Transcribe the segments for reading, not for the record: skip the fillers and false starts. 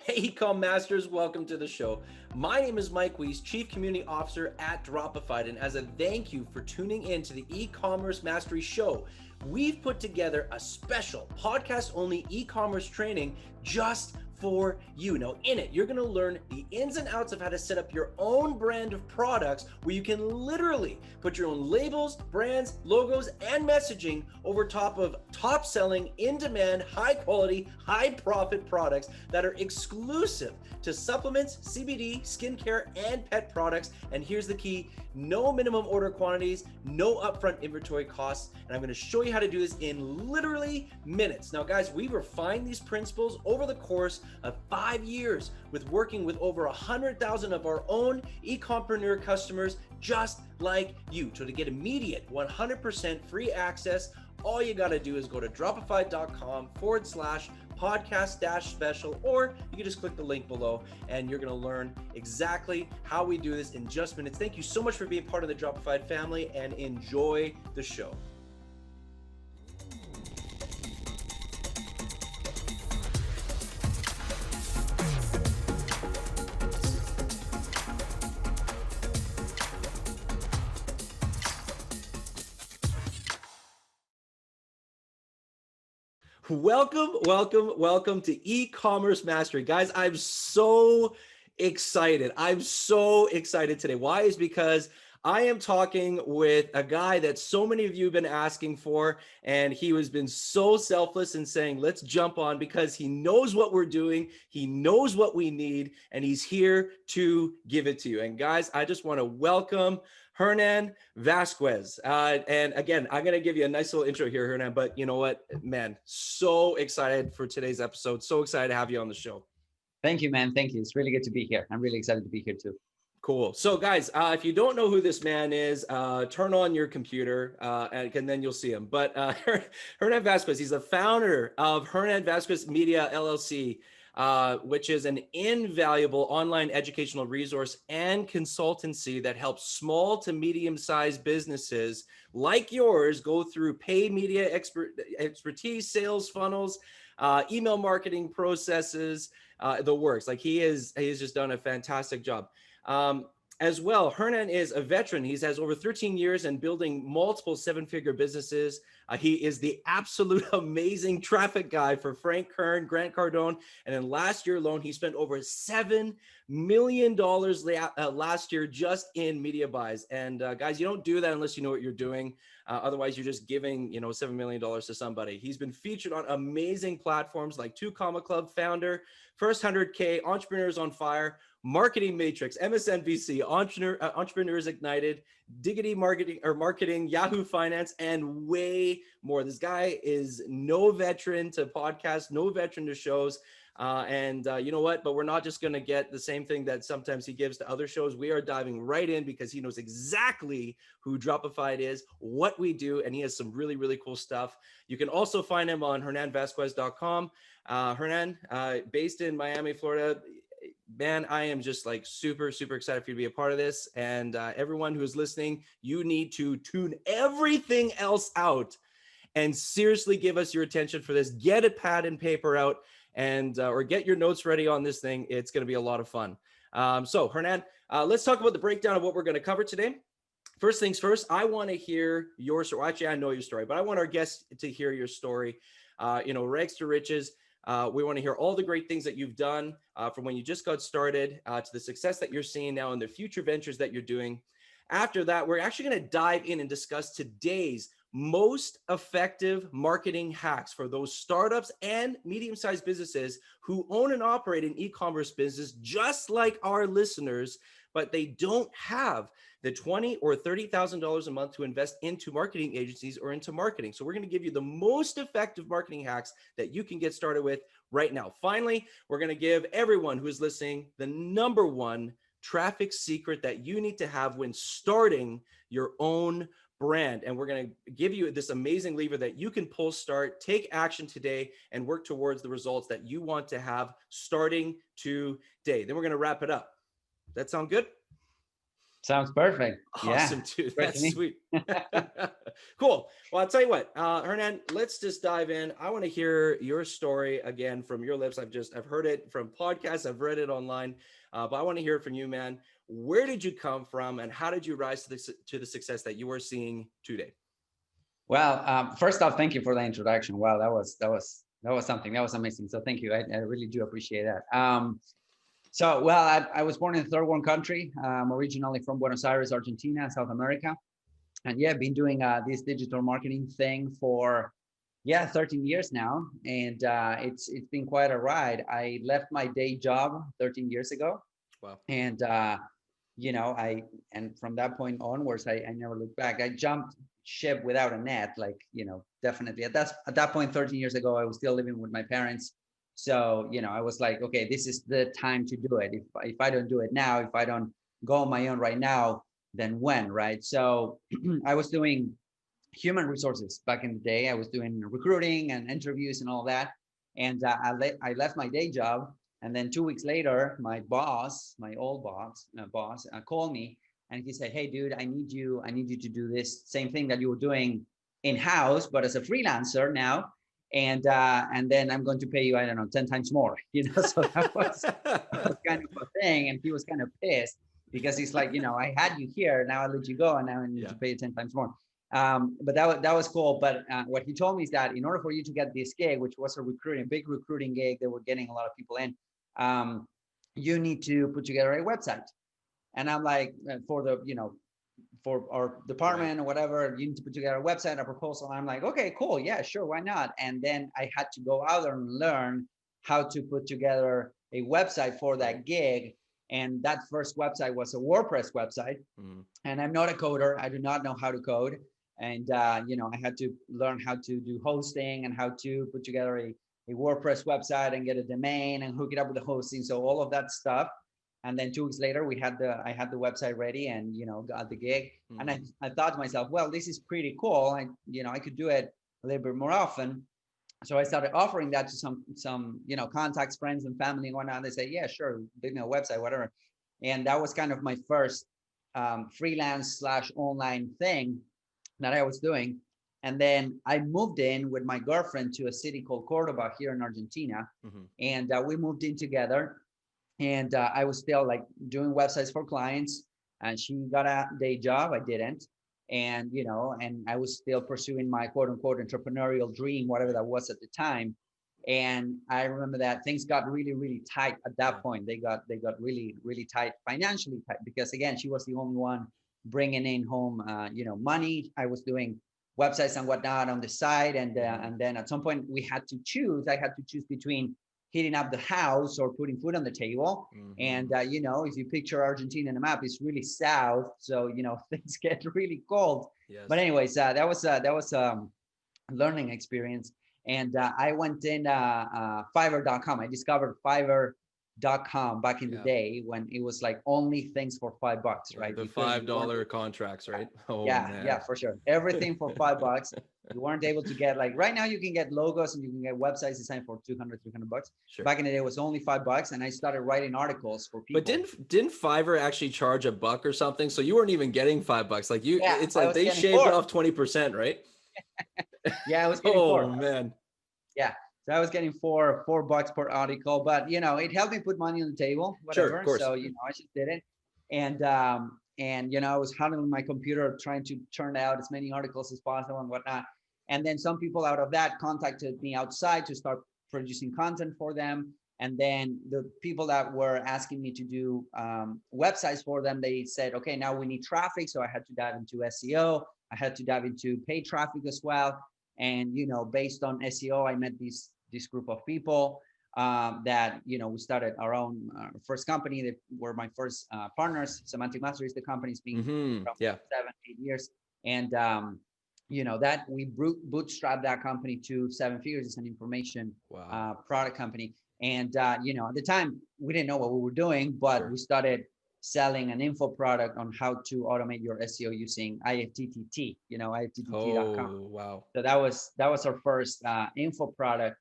Hey, Ecom Masters, welcome to the show. My name is Mike Weiss, Chief Community Officer at Dropified, and as a thank you for tuning in to the e-commerce mastery show, we've put together a special podcast-only e-commerce training just for you. Now, in it, you're going to learn the ins and outs of how to set up your own brand of products where you can literally put your own labels, brands, logos, and messaging over top of top-selling, in-demand, high-quality, high-profit products that are exclusive to supplements, CBD, skincare, and pet products. And here's the key: no minimum order quantities, no upfront inventory costs. And I'm going to show you how to do this in literally minutes. Now, guys, we refined these principles over the course of 5 years with working with over 100,000 of our own e-compreneur customers just like you. So to get immediate 100% free access, all you got to do is go to dropified.com/podcast-special, or you can just click the link below and you're going to learn exactly how we do this in just minutes. Thank you so much for being part of the Dropified family and enjoy the show. Welcome to e-commerce mastery. Guys, I'm so excited. I'm so excited today. Why? Is because I am talking with a guy that so many of you have been asking for, and he has been so selfless in saying, let's jump on, because he knows what we're doing. He knows what we need, and he's here to give it to you. And guys, I just want to welcome Hernan Vasquez. And again, I'm going to give you a nice little intro here, Hernan, but you know what, man, so excited for today's episode. So excited to have you on the show. Thank you, man. Thank you. It's really good to be here. I'm really excited to be here too. Cool. So guys, if you don't know who this man is, turn on your computer and then you'll see him. But Hernan Vasquez, he's the founder of Hernan Vasquez Media LLC, which is an invaluable online educational resource and consultancy that helps small to medium-sized businesses like yours go through paid media expertise, sales funnels, email marketing processes, the works. Like he has just done a fantastic job. As well, Hernan is a veteran. He has over 13 years in building multiple seven-figure businesses. He is the absolute amazing traffic guy for Frank Kern, Grant Cardone. And in last year alone, he spent over $7 million last year just in media buys. And guys, you don't do that unless you know what you're doing. Otherwise, you're just giving, $7 million to somebody. He's been featured on amazing platforms like 2 Comma Club, Founder, First 100K, Entrepreneurs on Fire, Marketing Matrix, MSNBC, Entrepreneurs Ignited, Diggity Marketing, Yahoo Finance, and way more. This guy is no veteran to podcasts, no veteran to shows. And you know what? But we're not just going to get the same thing that sometimes he gives to other shows. We are diving right in because he knows exactly who Dropified is, what we do, and he has some really, really cool stuff. You can also find him on hernanvasquez.com. Hernan, based in Miami, Florida. Man, I am just like super, super excited for you to be a part of this. And everyone who is listening, you need to tune everything else out and seriously give us your attention for this. Get a pad and paper out and or get your notes ready on this thing. It's going to be a lot of fun. So Hernan, let's talk about the breakdown of what we're going to cover today. First things first, I want to hear your story. Actually, I know your story, but I want our guests to hear your story. Rags to riches. We want to hear all the great things that you've done from when you just got started to the success that you're seeing now and the future ventures that you're doing. After that, we're actually going to dive in and discuss today's most effective marketing hacks for those startups and medium-sized businesses who own and operate an e-commerce business just like our listeners, but they don't have the $20,000 or $30,000 a month to invest into marketing agencies or into marketing. So we're going to give you the most effective marketing hacks that you can get started with right now. Finally, we're going to give everyone who is listening the number one traffic secret that you need to have when starting your own brand. And we're going to give you this amazing lever that you can pull, start, take action today, and work towards the results that you want to have starting today. Then we're going to wrap it up. That sound good? Sounds perfect. Awesome, Yeah. dude. Great to That's me. sweet. Cool. Well, I'll tell you what, Hernan, let's just dive in. I want to hear your story again from your lips. I've heard it from podcasts. I've read it online, but I want to hear it from you, man. Where did you come from and how did you rise to the success that you are seeing today? Well, first off, thank you for the introduction. Wow, that was something. That was amazing. So thank you. I really do appreciate that. I was born in a third world country. I'm originally from Buenos Aires, Argentina, South America. And yeah, I've been doing this digital marketing thing for 13 years now, and it's been quite a ride. I left my day job 13 years ago, Wow. and and from that point onwards, I never looked back. I jumped ship without a net, like definitely at that point 13 years ago, I was still living with my parents. So I was like, okay, this is the time to do it. If I don't do it now, if I don't go on my own right now, then when, right? So I was doing human resources back in the day. I was doing recruiting and interviews and all that. And I left my day job. And then 2 weeks later, my boss, my old boss, called me and he said, "Hey, dude, I need you to do this same thing that you were doing in-house, but as a freelancer now. And then I'm going to pay you, I don't know, 10 times more." So that was kind of a thing. And he was kind of pissed because he's like, I had you here, now I let you go, and now I need to pay you 10 times more. But that was cool. But what he told me is that in order for you to get this gig, which was a big recruiting gig, they were getting a lot of people in, you need to put together a website. And I'm like, for our department or whatever, you need to put together a website, a proposal. And I'm like, okay, cool. Yeah, sure. Why not? And then I had to go out there and learn how to put together a website for that gig. And that first website was a WordPress website. And I'm not a coder. I do not know how to code. And, I had to learn how to do hosting and how to put together a WordPress website and get a domain and hook it up with the hosting. So all of that stuff. And then 2 weeks later, I had the website ready and, got the gig. And I thought to myself, well, this is pretty cool. I could do it a little bit more often. So I started offering that to some contacts, friends and family and whatnot. They say, yeah, sure, build me a website, whatever. And that was kind of my first freelance / online thing that I was doing. And then I moved in with my girlfriend to a city called Cordoba here in Argentina. And we moved in together. And I was still like doing websites for clients, and she got a day job. I didn't. And, and I was still pursuing my quote unquote entrepreneurial dream, whatever that was at the time. And I remember that things got really, really tight at that point. They got really, really tight, financially tight, because again, she was the only one bringing in home, money. I was doing websites and whatnot on the side. And then at some point I had to choose between heating up the house or putting food on the table. And, if you picture Argentina in a map, it's really south. So, things get really cold. But anyways, that was a learning experience. And I went in Fiverr.com. I discovered Fiverr.com back in the day when it was like only things for $5, right? The $5 contracts, right? Oh, man. Yeah, for sure. Everything for $5. You weren't able to get, like, right now you can get logos and you can get websites designed for $200, $300. Sure. Back in the day, it was only $5, and I started writing articles for people. But didn't Fiverr actually charge $1 or something? So you weren't even getting $5. Like it's like they shaved off 20%, right? Yeah, I was getting $4. Oh man. Yeah. So I was getting $4 per article, but it helped me put money on the table, whatever. Sure, of course. So, I just did it. And I was handling my computer, trying to churn out as many articles as possible and whatnot. And then some people out of that contacted me outside to start producing content for them. And then the people that were asking me to do websites for them, they said, okay, now we need traffic. So I had to dive into SEO. I had to dive into paid traffic as well. And, based on SEO, I met this group of people that, we started our own first company. They were my first partners. Semantic Mastery is the company's been from 7-8 years. And, that we bootstrapped that company to 7 figures. It's an information product company. And, at the time, we didn't know what we were doing, but we started selling an info product on how to automate your SEO using IFTTT, IFTTT.com. Oh, wow. So that was our first info product.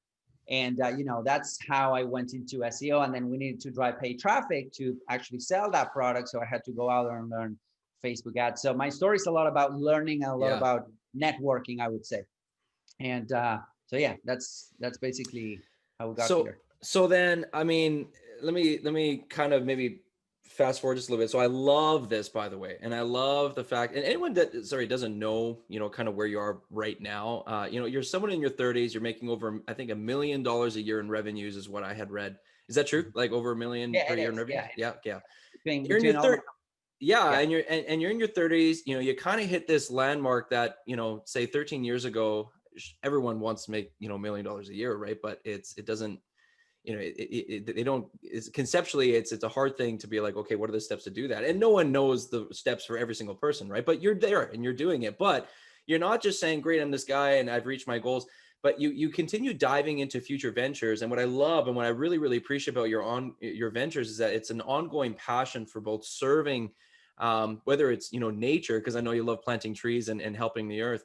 And, that's how I went into SEO. And then we needed to drive paid traffic to actually sell that product. So I had to go out there and learn Facebook ads. So my story is a lot about learning and a lot Yeah. about networking, I would say. And so yeah, that's basically how we got So here. so then, I mean, let me kind of maybe fast forward just a little bit. So I love this, by the way, and I love the fact, and anyone that doesn't know, kind of where you are right now, you're someone in your 30s, you're making over, I think, $1 million a year in revenues is what I had read. Is that true? Like over $1 million Yeah, per it year in is. revenues? Yeah, Yeah, yeah. You're in your between all my, third. Yeah, yeah. and you're in your 30s. You kind of hit this landmark that, say 13 years ago, everyone wants to make, $1 million a year, right? But it doesn't, they don't. It's conceptually, it's a hard thing to be like, okay, what are the steps to do that? And no one knows the steps for every single person, right? But you're there and you're doing it. But you're not just saying, great, I'm this guy and I've reached my goals. But you continue diving into future ventures. And what I love and what I really, really appreciate about your ventures is that it's an ongoing passion for both serving, whether it's, nature, because I know you love planting trees and helping the earth,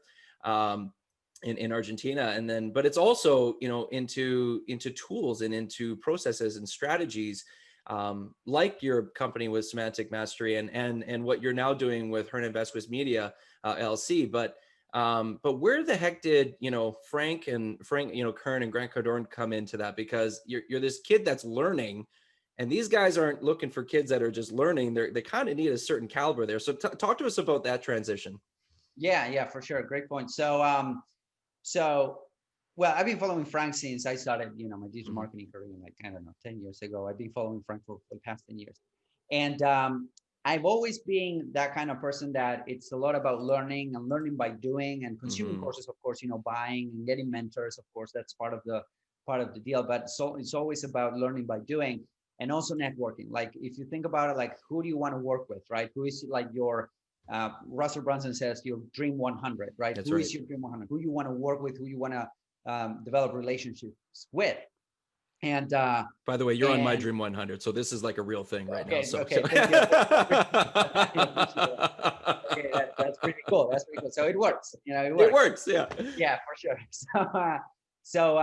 in Argentina. And then, but it's also, into tools and into processes and strategies, like your company with Semantic Mastery and what you're now doing with Hernan Vasquez Media, LLC. But where the heck did, Frank, Kern and Grant Cardone come into that? Because you're this kid that's learning, and these guys aren't looking for kids that are just learning. They kind of need a certain caliber there. So talk to us about that transition. Yeah, for sure. Great point. So, well, I've been following Frank since I started, my digital marketing career, like, I don't know, 10 years ago. I've been following Frank for the past 10 years. And I've always been that kind of person that it's a lot about learning and learning by doing and consuming courses, of course, buying and getting mentors. Of course, that's part of the deal. But so it's always about learning by doing and also networking. Like, if you think about it, like, who do you want to work with, right? Who is like your Russell Brunson says your dream 100, right? That's Who right. is your dream 100? Who you want to work with? Who you want to develop relationships with? And by the way, you're on my dream 100, so this is like a real thing right now. So, okay, thank you. Okay, that's pretty cool. That's pretty cool. So it works. It works. It works. Yeah. Yeah, for sure. So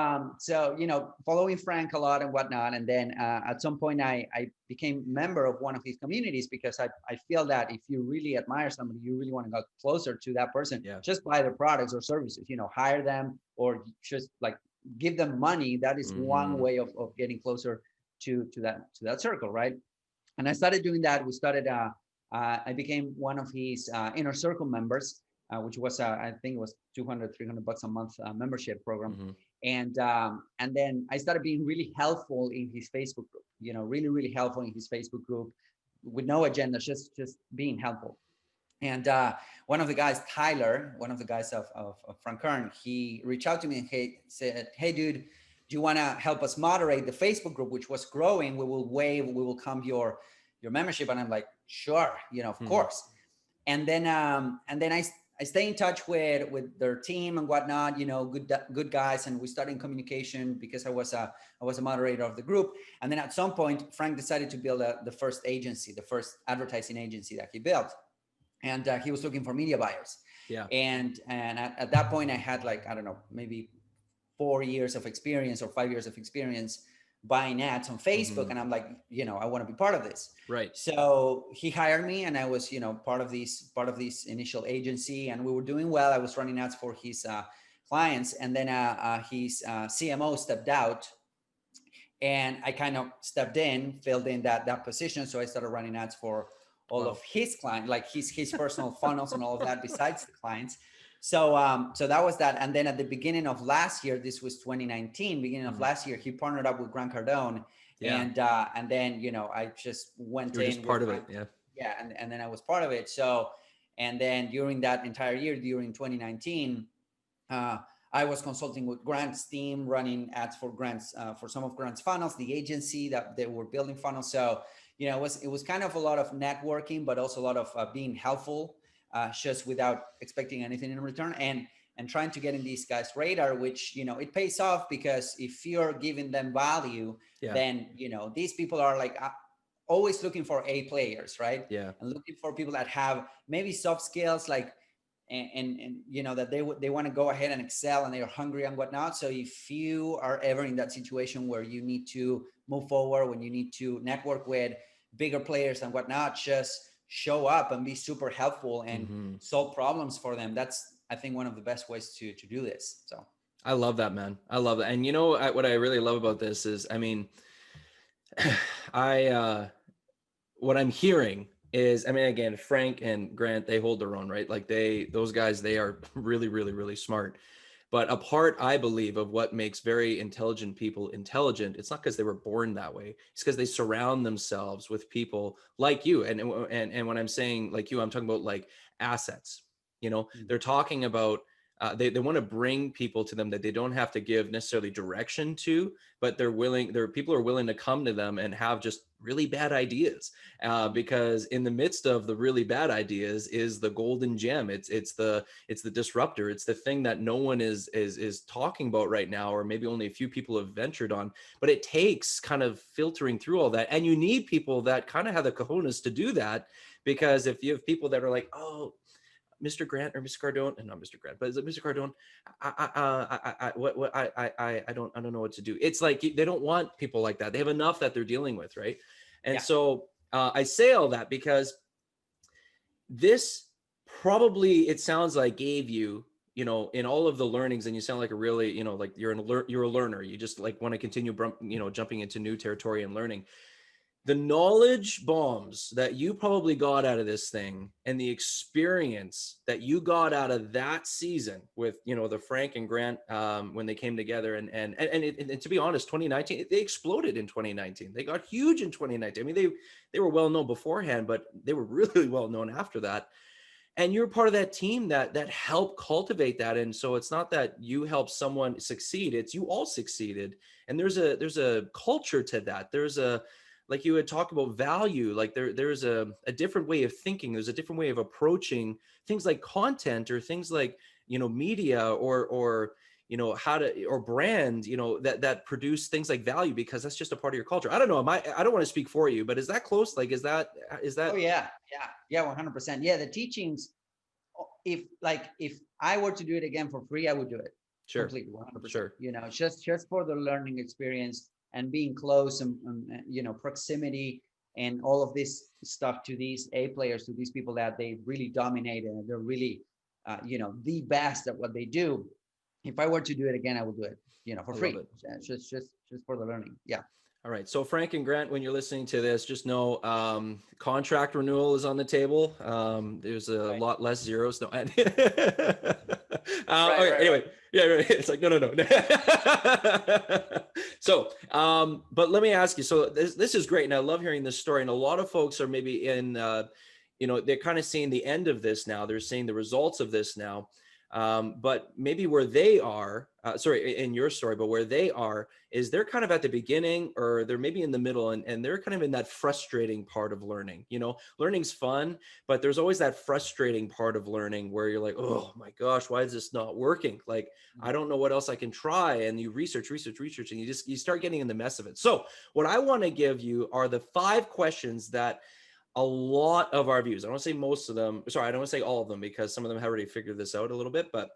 following Frank a lot and whatnot, and then at some point I became member of one of his communities because I feel that if you really admire somebody, you really want to go closer to that person. Yeah. Just buy their products or services. Hire them or just like give them money. That is one way of getting closer to that circle, right? And I started doing that. We started. I became one of his inner circle members. Which was I think it was $200-$300 a month membership program, and then I started being really helpful in his Facebook group. Really helpful in his Facebook group, with no agenda, just being helpful. And one of the guys, Tyler, one of the guys of Frank Kern, he reached out to me and said, "Hey, dude, do you want to help us moderate the Facebook group, which was growing? We will come your membership." And I'm like, "Sure, of course." And then I stay in touch with their team and whatnot, good guys. And we started in communication because I was a moderator of the group. And then at some point, Frank decided to build the first advertising agency that he built. And he was looking for media buyers. Yeah. And at that point I had, like, I don't know, maybe 4 years of experience or 5 years of experience buying ads on Facebook. And I'm like, I want to be part of this. Right. So he hired me and I was, part of this initial agency, and we were doing well. I was running ads for his clients. And then his CMO stepped out and I kind of filled in that position. So I started running ads for all of his clients, like his personal funnels and all of that besides the clients. So that was that. And then at the beginning of last year, this was 2019, beginning of last year, he partnered up with Grant Cardone. Yeah. And then, I just went in. Just part of it. Yeah. Yeah. And then I was part of it. So, and then during that entire year, during 2019, I was consulting with Grant's team, running ads for for some of Grant's funnels, the agency that they were building funnels. So, it was kind of a lot of networking, but also a lot of being helpful, just without expecting anything in return, and trying to get in these guys' radar, which, it pays off, because if you're giving them value, then, these people are like always looking for A players, right? Yeah. And looking for people that have maybe soft skills, like, and that they want to go ahead and excel, and they're hungry and whatnot. So if you are ever in that situation where you need to move forward, when you need to network with bigger players and whatnot, just show up and be super helpful and Mm-hmm. solve problems for them. That's, I think, one of the best ways to do this. So I love that, man. I love that. And you know, what I really love about this is, I mean, what I'm hearing is, I mean, again, Frank and Grant, they hold their own, right? Like those guys, they are really, really, really smart. But a part, I believe, of what makes very intelligent people intelligent, it's not because they were born that way. It's because they surround themselves with people like you. And when I'm saying like you, I'm talking about like assets. You know, they're talking about they want to bring people to them that they don't have to give necessarily direction to, but people are willing to come to them and have just really bad ideas, because in the midst of the really bad ideas is the golden gem. It's the disruptor. It's the thing that no one is talking about right now, or maybe only a few people have ventured on. But it takes kind of filtering through all that, and you need people that kind of have the cojones to do that, because if you have people that are like, oh, Mr. Grant or Mr. Cardone, and not Mr. Grant, but is it Mr. Cardone? I don't know what to do. It's like they don't want people like that. They have enough that they're dealing with, right? And so I say all that because this probably, it sounds like, gave you, you know, in all of the learnings, and you sound like a really, you know, like you're a learner. You just like want to continue, you know, jumping into new territory and learning. The knowledge bombs that you probably got out of this thing, and the experience that you got out of that season with, you know, the Frank and Grant, when they came together, and to be honest, 2019, they exploded in 2019. They got huge in 2019. I mean, they were well known beforehand, but they were really well known after that. And you're part of that team that helped cultivate that. And so it's not that you helped someone succeed, it's you all succeeded. And there's a culture to that. There's a, like you had talked about value, like there's a different way of thinking. There's a different way of approaching things like content, or things like, you know, media, or you know, how to, or brand, you know, that produce things like value, because that's just a part of your culture. I don't know. I don't want to speak for you, but is that close? Like, is that? oh yeah, 100%. Yeah, the teachings, if I were to do it again for free, I would do it. Sure. Completely, 100%. Sure. You know, just for the learning experience and being close, and you know, proximity and all of this stuff to these A players, to these people that they really dominate, and they're really you know, the best at what they do. If I were to do it again, I would do it, you know, for free. Just for the learning. Yeah. All right. So Frank and Grant, when you're listening to this, just know contract renewal is on the table. There's a lot less zeros. No. Okay. Anyway, yeah. Right. It's like no. So, but let me ask you. So this is great, and I love hearing this story. And a lot of folks are maybe in, you know, they're kind of seeing the end of this now. They're seeing the results of this now. But maybe where they are, in your story, but where they are is they're kind of at the beginning, or they're maybe in the middle, and they're kind of in that frustrating part of learning. You know, learning's fun, but there's always that frustrating part of learning where you're like, oh my gosh, why is this not working? Like, I don't know what else I can try. And you research, and you start getting in the mess of it. So what I want to give you are the 5 questions that a lot of our viewers, I don't want to say most of them, sorry, I don't want to say all of them, because some of them have already figured this out a little bit, but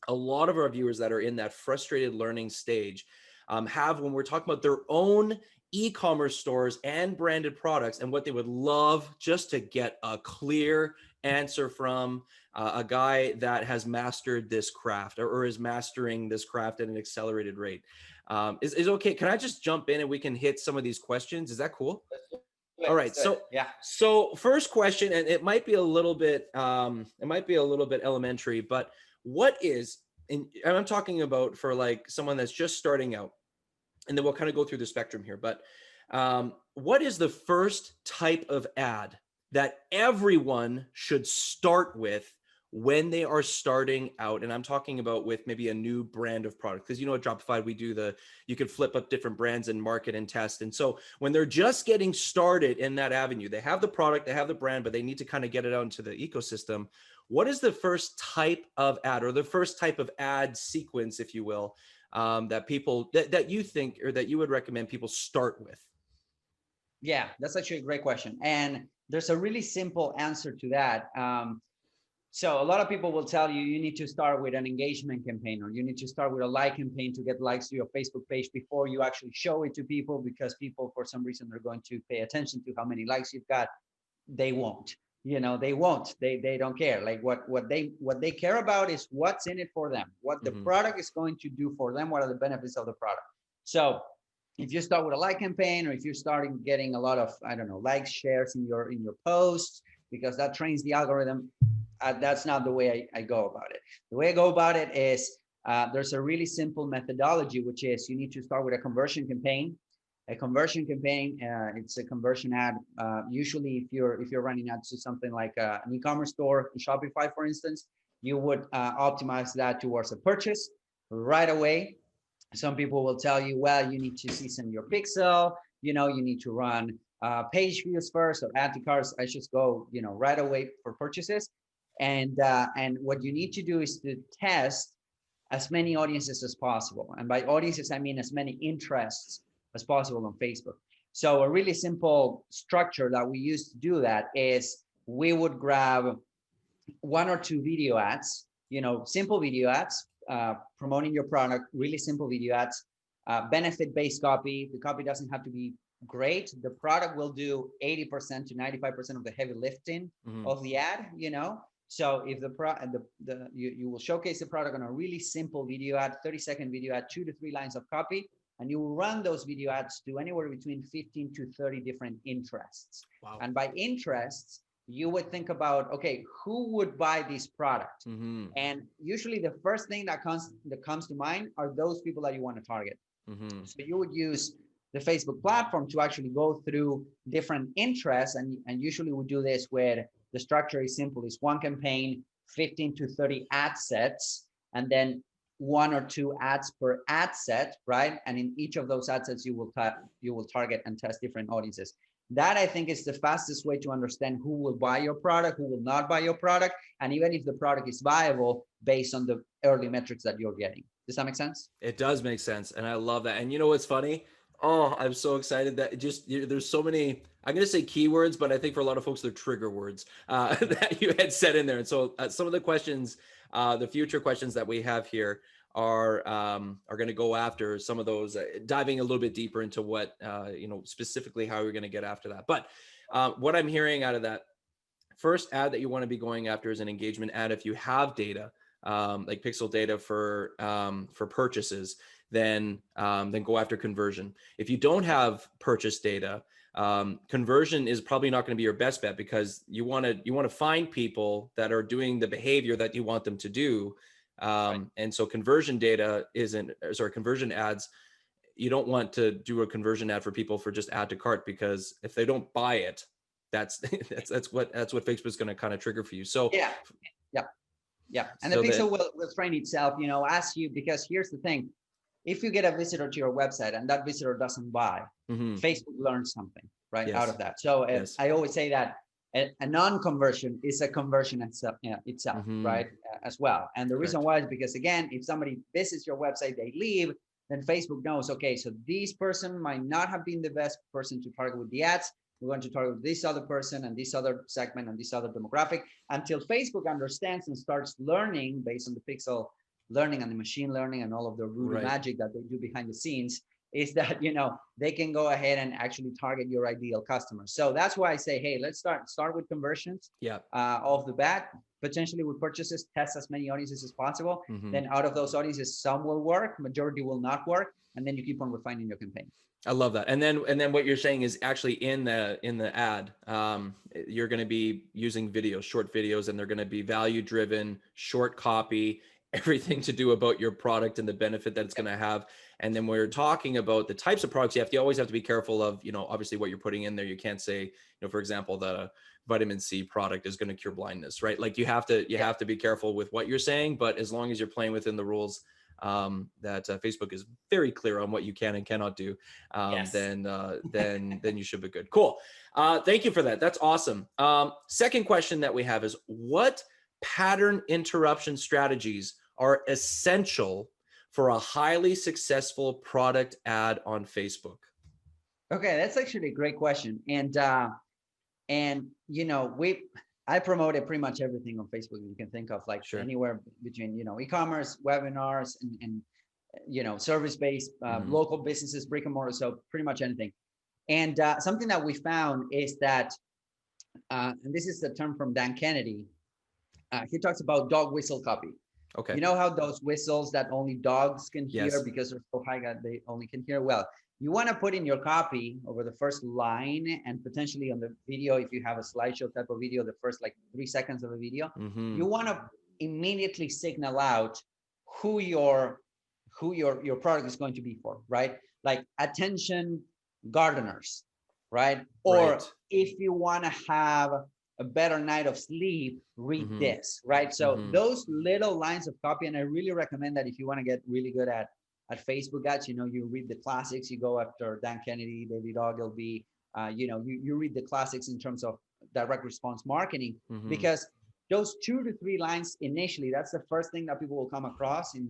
a lot of our viewers that are in that frustrated learning stage have, when we're talking about their own e-commerce stores and branded products, and what they would love just to get a clear answer from a guy that has mastered this craft, or is mastering this craft at an accelerated rate. Is okay. Can I just jump in and we can hit some of these questions? Is that cool? All right. So yeah. So first question, and it might be a little bit elementary, but what is, and I'm talking about for like someone that's just starting out, and then we'll kind of go through the spectrum here, but what is the first type of ad that everyone should start with when they are starting out? And I'm talking about with maybe a new brand of product, because you know at Dropified we do you could flip up different brands and market and test. And so when they're just getting started in that avenue, they have the product, they have the brand, but they need to kind of get it out into the ecosystem. What is the first type of ad, or the first type of ad sequence, if you will, that people that you think, or that you would recommend people start with? Yeah, that's actually a great question. And there's a really simple answer to that. So a lot of people will tell you, you need to start with an engagement campaign, or you need to start with a like campaign to get likes to your Facebook page before you actually show it to people, because people, for some reason, are going to pay attention to how many likes you've got. They won't, they won't. They don't care. Like what they care about is what's in it for them, what the product is going to do for them, what are the benefits of the product. So if you start with a like campaign, or if you're starting getting a lot of, I don't know, likes, shares in your posts, because that trains the algorithm, that's not the way I go about it. The way I go about it is there's a really simple methodology, which is you need to start with a conversion campaign. A conversion campaign, it's a conversion ad. Usually, if you're running ads to something like an e-commerce store, Shopify, for instance, you would optimize that towards a purchase right away. Some people will tell you, well, you need to season your pixel. You need to run page views first, or add to carts. I just go, right away for purchases. And what you need to do is to test as many audiences as possible. And by audiences, I mean as many interests as possible on Facebook. So a really simple structure that we use to do that is we would grab 1 or 2 video ads, simple video ads, promoting your product, really simple video ads, benefit-based copy. The copy doesn't have to be great. The product will do 80% to 95% of the heavy lifting of the ad, So if you will showcase the product on a really simple video ad, 30-second video ad, 2 to 3 lines of copy, and you will run those video ads to anywhere between 15 to 30 different interests. Wow. And by interests, you would think about, okay, who would buy this product? And usually the first thing that comes to mind are those people that you want to target. So you would use the Facebook platform to actually go through different interests, and usually we do this where the structure is simple. It's one campaign, 15 to 30 ad sets, and then 1 or 2 ads per ad set, right? And in each of those ad sets, you will target and test different audiences. That, I think, is the fastest way to understand who will buy your product, who will not buy your product, and even if the product is viable based on the early metrics that you're getting. Does that make sense? It does make sense, and I love that. And you know what's funny? Oh, I'm so excited that there's so many, I'm going to say keywords, but I think for a lot of folks, they're trigger words that you had said in there. And so some of the questions, the future questions that we have here are going to go after some of those, diving a little bit deeper into what, specifically how you're going to get after that. But what I'm hearing out of that first ad that you want to be going after is an engagement ad. If you have data, like pixel data for purchases, then go after conversion. If you don't have purchase data, conversion is probably not going to be your best bet, because you want to find people that are doing the behavior that you want them to do. Right. And so conversion ads, you don't want to do a conversion ad for people for just add to cart, because if they don't buy it, that's what Facebook's going to kind of trigger for you. So yeah. And so the pixel will train itself, ask you, because here's the thing. If you get a visitor to your website and that visitor doesn't buy, Facebook learns something out of that. So I always say that a non-conversion is a conversion itself, right, as well. And the reason why is because, again, if somebody visits your website, they leave, then Facebook knows, okay, so this person might not have been the best person to target with the ads. We're going to target this other person and this other segment and this other demographic, until Facebook understands and starts learning based on the pixel learning and the machine learning and all of the rude magic that they do behind the scenes, is that, they can go ahead and actually target your ideal customers. So that's why I say, hey, let's start with conversions off the bat, potentially with purchases, test as many audiences as possible. Then out of those audiences, some will work, majority will not work. And then you keep on refining your campaign. I love that. And then what you're saying is actually in the ad, you're going to be using videos, short videos, and they're going to be value driven, short copy, everything to do about your product and the benefit that it's going to have. And then we're talking about the types of products you always have to be careful of, obviously what you're putting in there. You can't say, for example, the vitamin C product is going to cure blindness, right? Like you have to be careful with what you're saying, but as long as you're playing within the rules that Facebook is very clear on what you can and cannot do, then you should be good. Cool. Thank you for that. That's awesome. Second question that we have is, what pattern interruption strategies are essential for a highly successful product ad on Facebook? Okay, that's actually a great question. I promoted pretty much everything on Facebook you can think of, like anywhere between, e-commerce, webinars, and service-based, local businesses, brick and mortar, so pretty much anything. And something that we found is that and this is the term from Dan Kennedy. He talks about dog whistle copy. Okay. You know how those whistles that only dogs can hear Yes. because they're so high that they only can hear? Well, you want to put in your copy over the first line, and potentially on the video, if you have a slideshow type of video, the first like 3 seconds of a video, you want to immediately signal out who your product is going to be for, right? Like, attention gardeners, right? Or if you want to have a better night of sleep, read this, right? So those little lines of copy, and I really recommend that if you want to get really good at Facebook ads, you read the classics, you go after Dan Kennedy, David Ogilvy, you read the classics in terms of direct response marketing, because those 2 to 3 lines initially, that's the first thing that people will come across if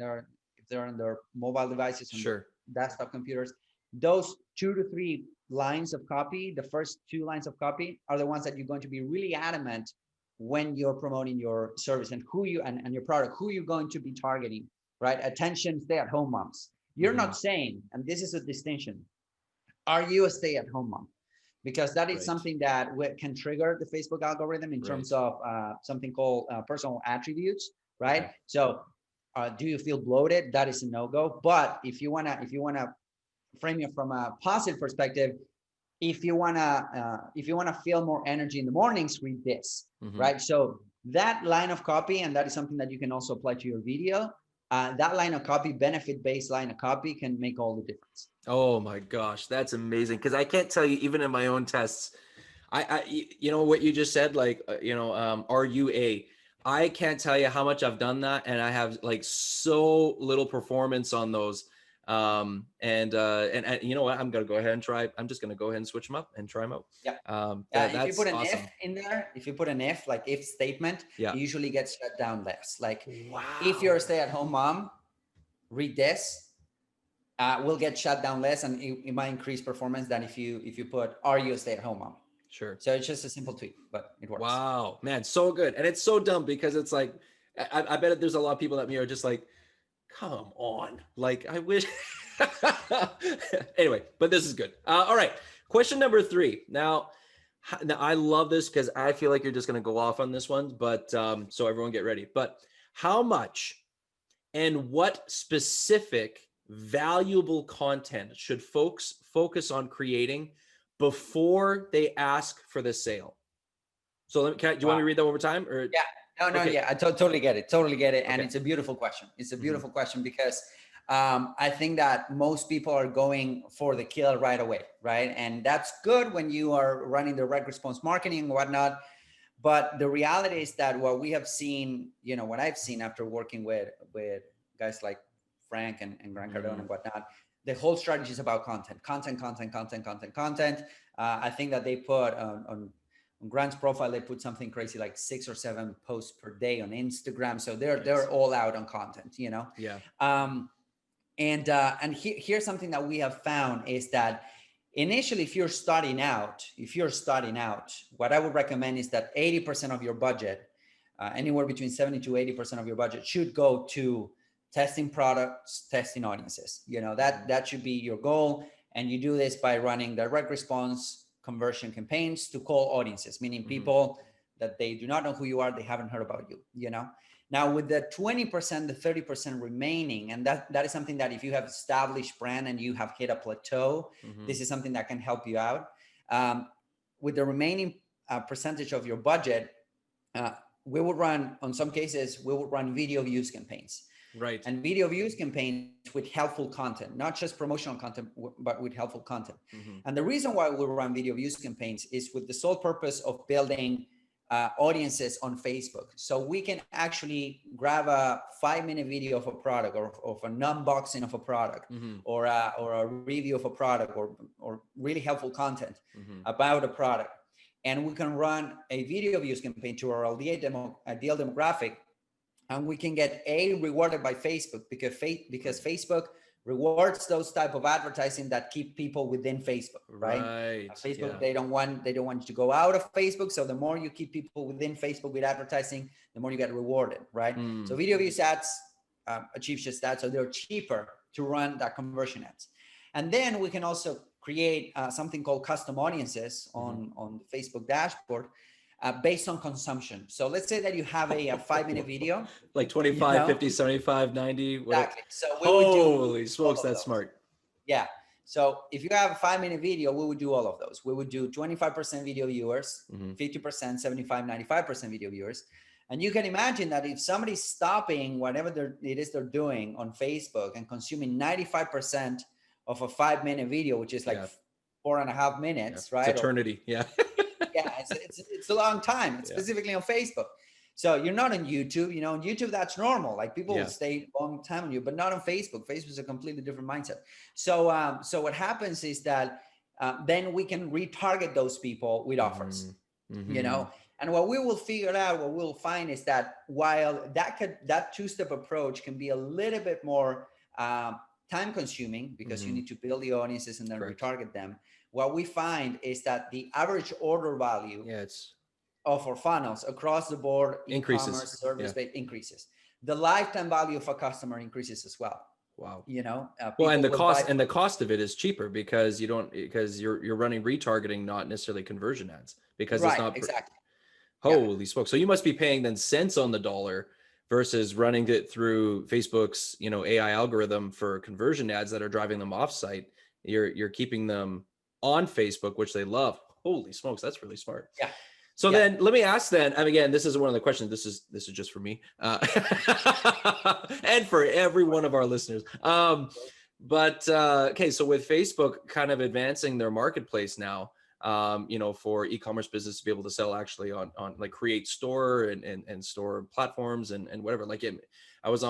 they're on their mobile devices, on their desktop computers. Those 2 to 3 lines of copy, the first 2 lines of copy, are the ones that you're going to be really adamant when you're promoting your service and who you and your product, who you're going to be targeting, right? Attention stay-at-home moms. You're not saying, and this is a distinction, are you a stay-at-home mom? Because that is something that can trigger the Facebook algorithm in terms of something called personal attributes, right? So do you feel bloated? That is a no-go. But if you wanna frame it from a positive perspective, if you wanna feel more energy in the mornings, read this, right? So that line of copy, and that is something that you can also apply to your video. That line of copy, benefit-based line of copy, can make all the difference. Oh my gosh, that's amazing. Because I can't tell you, even in my own tests, you know what you just said, like, RUA. I can't tell you how much I've done that, and I have like so little performance on those. And you know what? I'm gonna go ahead and try. I'm just gonna go ahead and switch them up and try them out. Yeah. That's if you put an awesome. if in there, if you put an if, like if statement, it usually gets shut down less. Like, if you're a stay-at-home mom, read this. Will get shut down less, and it might increase performance than if you put, are you a stay-at-home mom? Sure. So it's just a simple tweak, but it works. Wow, man, so good. And it's so dumb because it's like, I bet there's a lot of people that me are just like, come on. Like, I wish. Anyway, but this is good. All right. Question number 3. Now I love this because I feel like you're just going to go off on this one, but so everyone get ready. But how much and what specific valuable content should folks focus on creating before they ask for the sale? So do you want me to read that one more time? Or I totally get it. And it's a beautiful question. It's a beautiful question because I think that most people are going for the kill right away, right? And that's good when you are running direct response marketing and whatnot. But the reality is that what we have seen, what I've seen after working with guys like Frank and Grant Cardone and whatnot, the whole strategy is about content. I think that they put on Grant's profile, they put something crazy like 6 or 7 posts per day on Instagram. So they're all out on content, Yeah. And here's something that we have found is that initially, if you're starting out, what I would recommend is that 80% of your budget, anywhere between 70 to 80% of your budget, should go to testing products, testing audiences. That should be your goal. And you do this by running direct response conversion campaigns to cold audiences, meaning people that they do not know who you are, they haven't heard about you, Now with the 20%, the 30% remaining, and that is something that if you have established brand and you have hit a plateau, this is something that can help you out. With the remaining percentage of your budget, we would run, on some cases, we would run video views campaigns. Right. And video views campaigns with helpful content, not just promotional content, but with helpful content. And the reason why we run video views campaigns is with the sole purpose of building audiences on Facebook. So we can actually grab a 5-minute video of a product, or of an unboxing of a product, or a review of a product, or really helpful content about a product. And we can run a video views campaign to our ideal demographic. And we can get rewarded by Facebook because Facebook rewards those type of advertising that keep people within Facebook, right? Facebook, they don't want you to go out of Facebook. So the more you keep people within Facebook with advertising, the more you get rewarded, right? So video views ads achieve just that. So they're cheaper to run that conversion ads. And then we can also create something called custom audiences on the Facebook dashboard. based on consumption. So let's say that you have a 5-minute video, Like 25, 50, 75, 90. Exactly. So we would do Holy smokes, that's smart. Yeah. So if you have a 5-minute video, we would do all of those. We would do 25% video viewers, 50%, 75, 95% video viewers. And you can imagine that if somebody's stopping whatever it is they're doing on Facebook and consuming 95% of a 5-minute video, which is like 4.5 minutes, right? It's eternity. Yeah. It's a long time, specifically on Facebook. So you're not on YouTube, on YouTube, that's normal. Like people will stay a long time on you, but not on Facebook. Facebook is a completely different mindset. So, so what happens is that then we can retarget those people with offers, and what we will figure out, what we'll find is that while that two-step approach can be a little bit more time consuming because you need to build the audiences and then retarget them. What we find is that the average order value of our funnels across the board, e-commerce, service-based increases. The lifetime value of a customer increases as well. Wow. Well, and the cost of it is cheaper because you're running retargeting, not necessarily conversion ads, because it's not exactly. Holy smokes. So you must be paying then cents on the dollar versus running it through Facebook's, AI algorithm for conversion ads that are driving them off site. You're keeping them on Facebook, which they love. Holy smokes, that's really smart. Yeah. So then let me ask then, and again, this is one of the questions, this is just for me and for every one of our listeners. Okay, so with Facebook kind of advancing their marketplace now, for e-commerce business to be able to sell actually on like create store and store platforms and whatever. I was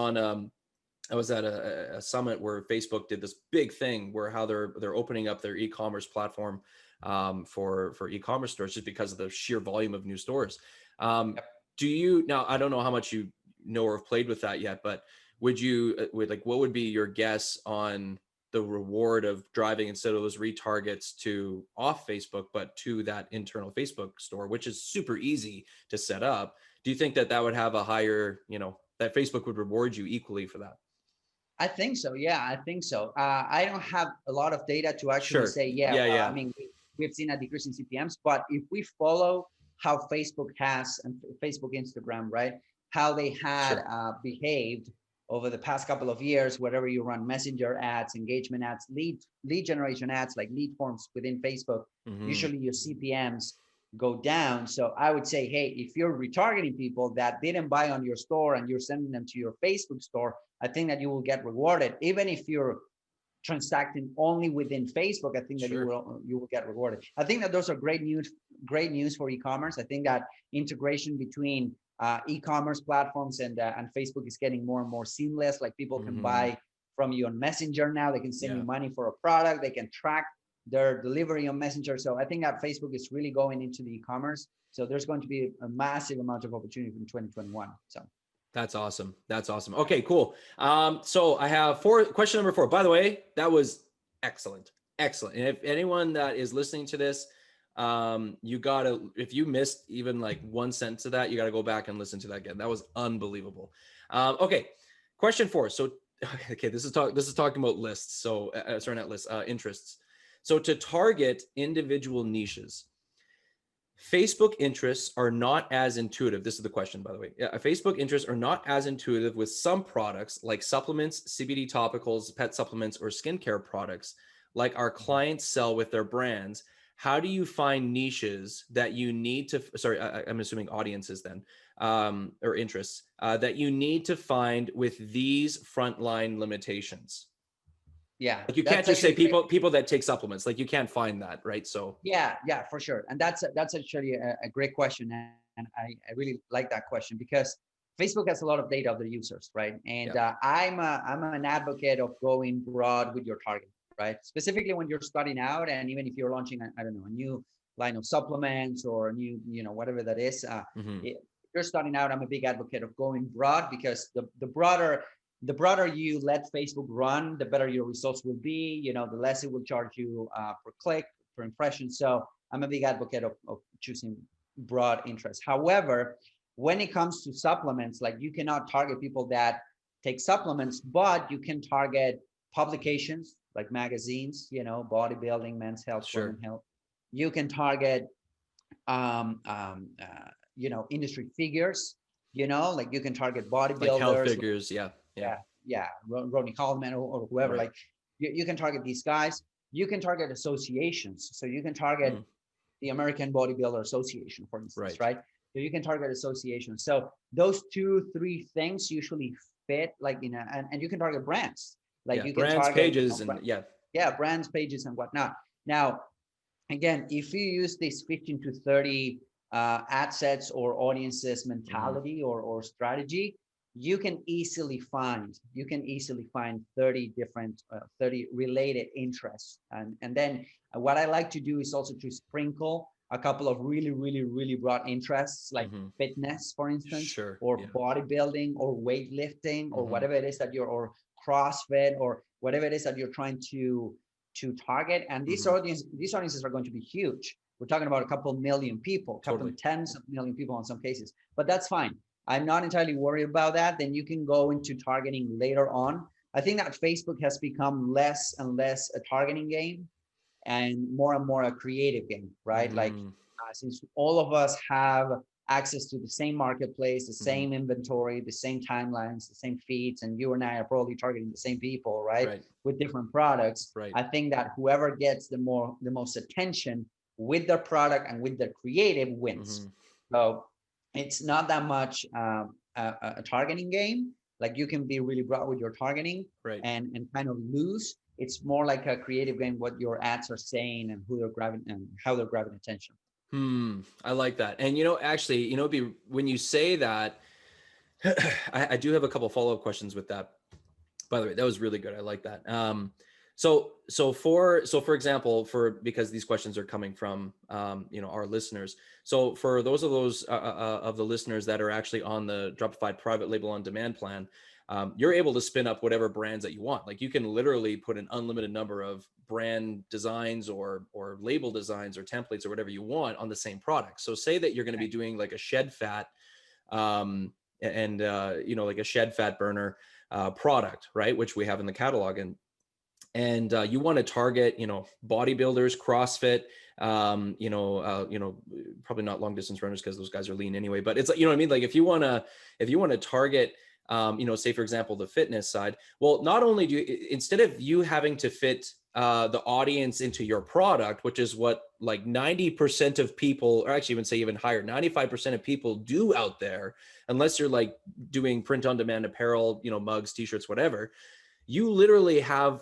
at a summit where Facebook did this big thing where how they're opening up their e-commerce platform for e-commerce stores just because of the sheer volume of new stores. Do you, now I don't know how much you know or have played with that yet, but what would be your guess on the reward of driving instead of those retargets to off Facebook, but to that internal Facebook store, which is super easy to set up? Do you think that would have a higher, that Facebook would reward you equally for that? I think so. Yeah, I think so. I don't have a lot of data to actually say, I mean, we've seen a decrease in CPMs, but if we follow how Facebook has and Facebook, Instagram, right, how they had behaved over the past couple of years, wherever you run messenger ads, engagement ads, lead generation ads, like lead forms within Facebook, usually your CPMs go down. So I would say, hey, if you're retargeting people that didn't buy on your store and you're sending them to your Facebook store, I think that you will get rewarded. Even if you're transacting only within Facebook, I think that you will get rewarded. I think that those are great news for e-commerce. I think that integration between e-commerce platforms and Facebook is getting more and more seamless. Like people can buy from you on Messenger now. They can send you money for a product. They can track their delivery on Messenger. So I think that Facebook is really going into the e-commerce. So there's going to be a massive amount of opportunity in 2021. So that's awesome. That's awesome. Okay, cool. So I have question number 4. By the way, that was excellent. Excellent. And if anyone that is listening to this, if you missed even like one sentence of that, you got to go back and listen to that again. That was unbelievable. Okay. Question 4. So, okay, this is talking about lists. So sorry, not lists, interests. So to target individual niches, Facebook interests are not as intuitive. This is the question, by the way. Facebook interests are not as intuitive with some products like supplements, CBD topicals, pet supplements, or skincare products like our clients sell with their brands. How do you find niches that you need to, I'm assuming audiences then, or interests, that you need to find with these frontline limitations? Yeah, like you can't just say people that take supplements, like you can't find that, right? So yeah, for sure. And that's actually a great question, and I really like that question because Facebook has a lot of data of their users, right? And I'm an advocate of going broad with your target, right? Specifically when you're starting out, and even if you're launching a new line of supplements or a new, whatever that is, if you're starting out, I'm a big advocate of going broad because the broader you let Facebook run, the better your results will be. The less it will charge you per click, per impression. So I'm a big advocate of choosing broad interest. However, when it comes to supplements, like you cannot target people that take supplements, but you can target publications like magazines, bodybuilding, men's health, women's health. You can target industry figures, like you can target Like health bodybuilders. figures. Yeah. Yeah. Yeah, Ronnie Coleman or whoever. Right. Like you can target these guys. You can target associations. So you can target the American Bodybuilder Association, for instance, Right. right? So you can target associations. So those 2-3 things usually fit, like and you can target brands. Like Yeah. you can Brands, target, pages, and yeah. brands, pages, and whatnot. Now, again, if you use this 15 to 30 ad sets or audiences mentality or strategy, you can easily find 30 different 30 related interests. And then what I like to do is also to sprinkle a couple of really broad interests, like fitness, for instance, Sure. or Yeah. bodybuilding or weightlifting or whatever it is that you're, or CrossFit or whatever it is that you're trying to target. And these audiences are going to be huge. We're talking about a couple million people, couple tens of million people in some cases, but that's fine. I'm not entirely worried about that. Then you can go into targeting later on. I think that Facebook has become less and less a targeting game and more a creative game, right? Like since all of us have access to the same marketplace, the same inventory, the same timelines, the same feeds, and you and I are probably targeting the same people, right? With different products. I think that whoever gets the most attention with their product and with their creative wins. So it's not that much a targeting game. Like you can be really broad with your targeting and kind of loose. It's more like a creative game, what your ads are saying and who they're grabbing and how they're grabbing attention. I like that. And actually, when you say that, I do have a couple follow-up questions with that. By the way, that was really good. I like that. So for example, because these questions are coming from our listeners. So for those of the listeners that are actually on the Dropified private label on demand plan, you're able to spin up whatever brands that you want. Like you can literally put an unlimited number of brand designs or label designs or templates or whatever you want on the same product. So say that you're going to be doing like a shed fat, like a shed fat burner product, right? Which we have in the catalog, and you want to target, bodybuilders, CrossFit, probably not long distance runners because those guys are lean anyway. But it's, what I mean? Like if you want to target, say for example, the fitness side. Well, not only do you, instead of you having to fit the audience into your product, which is what like 90% of people, or actually even say even higher, 95% of people do out there, unless you're like doing print on demand apparel, mugs, t-shirts, whatever. You literally have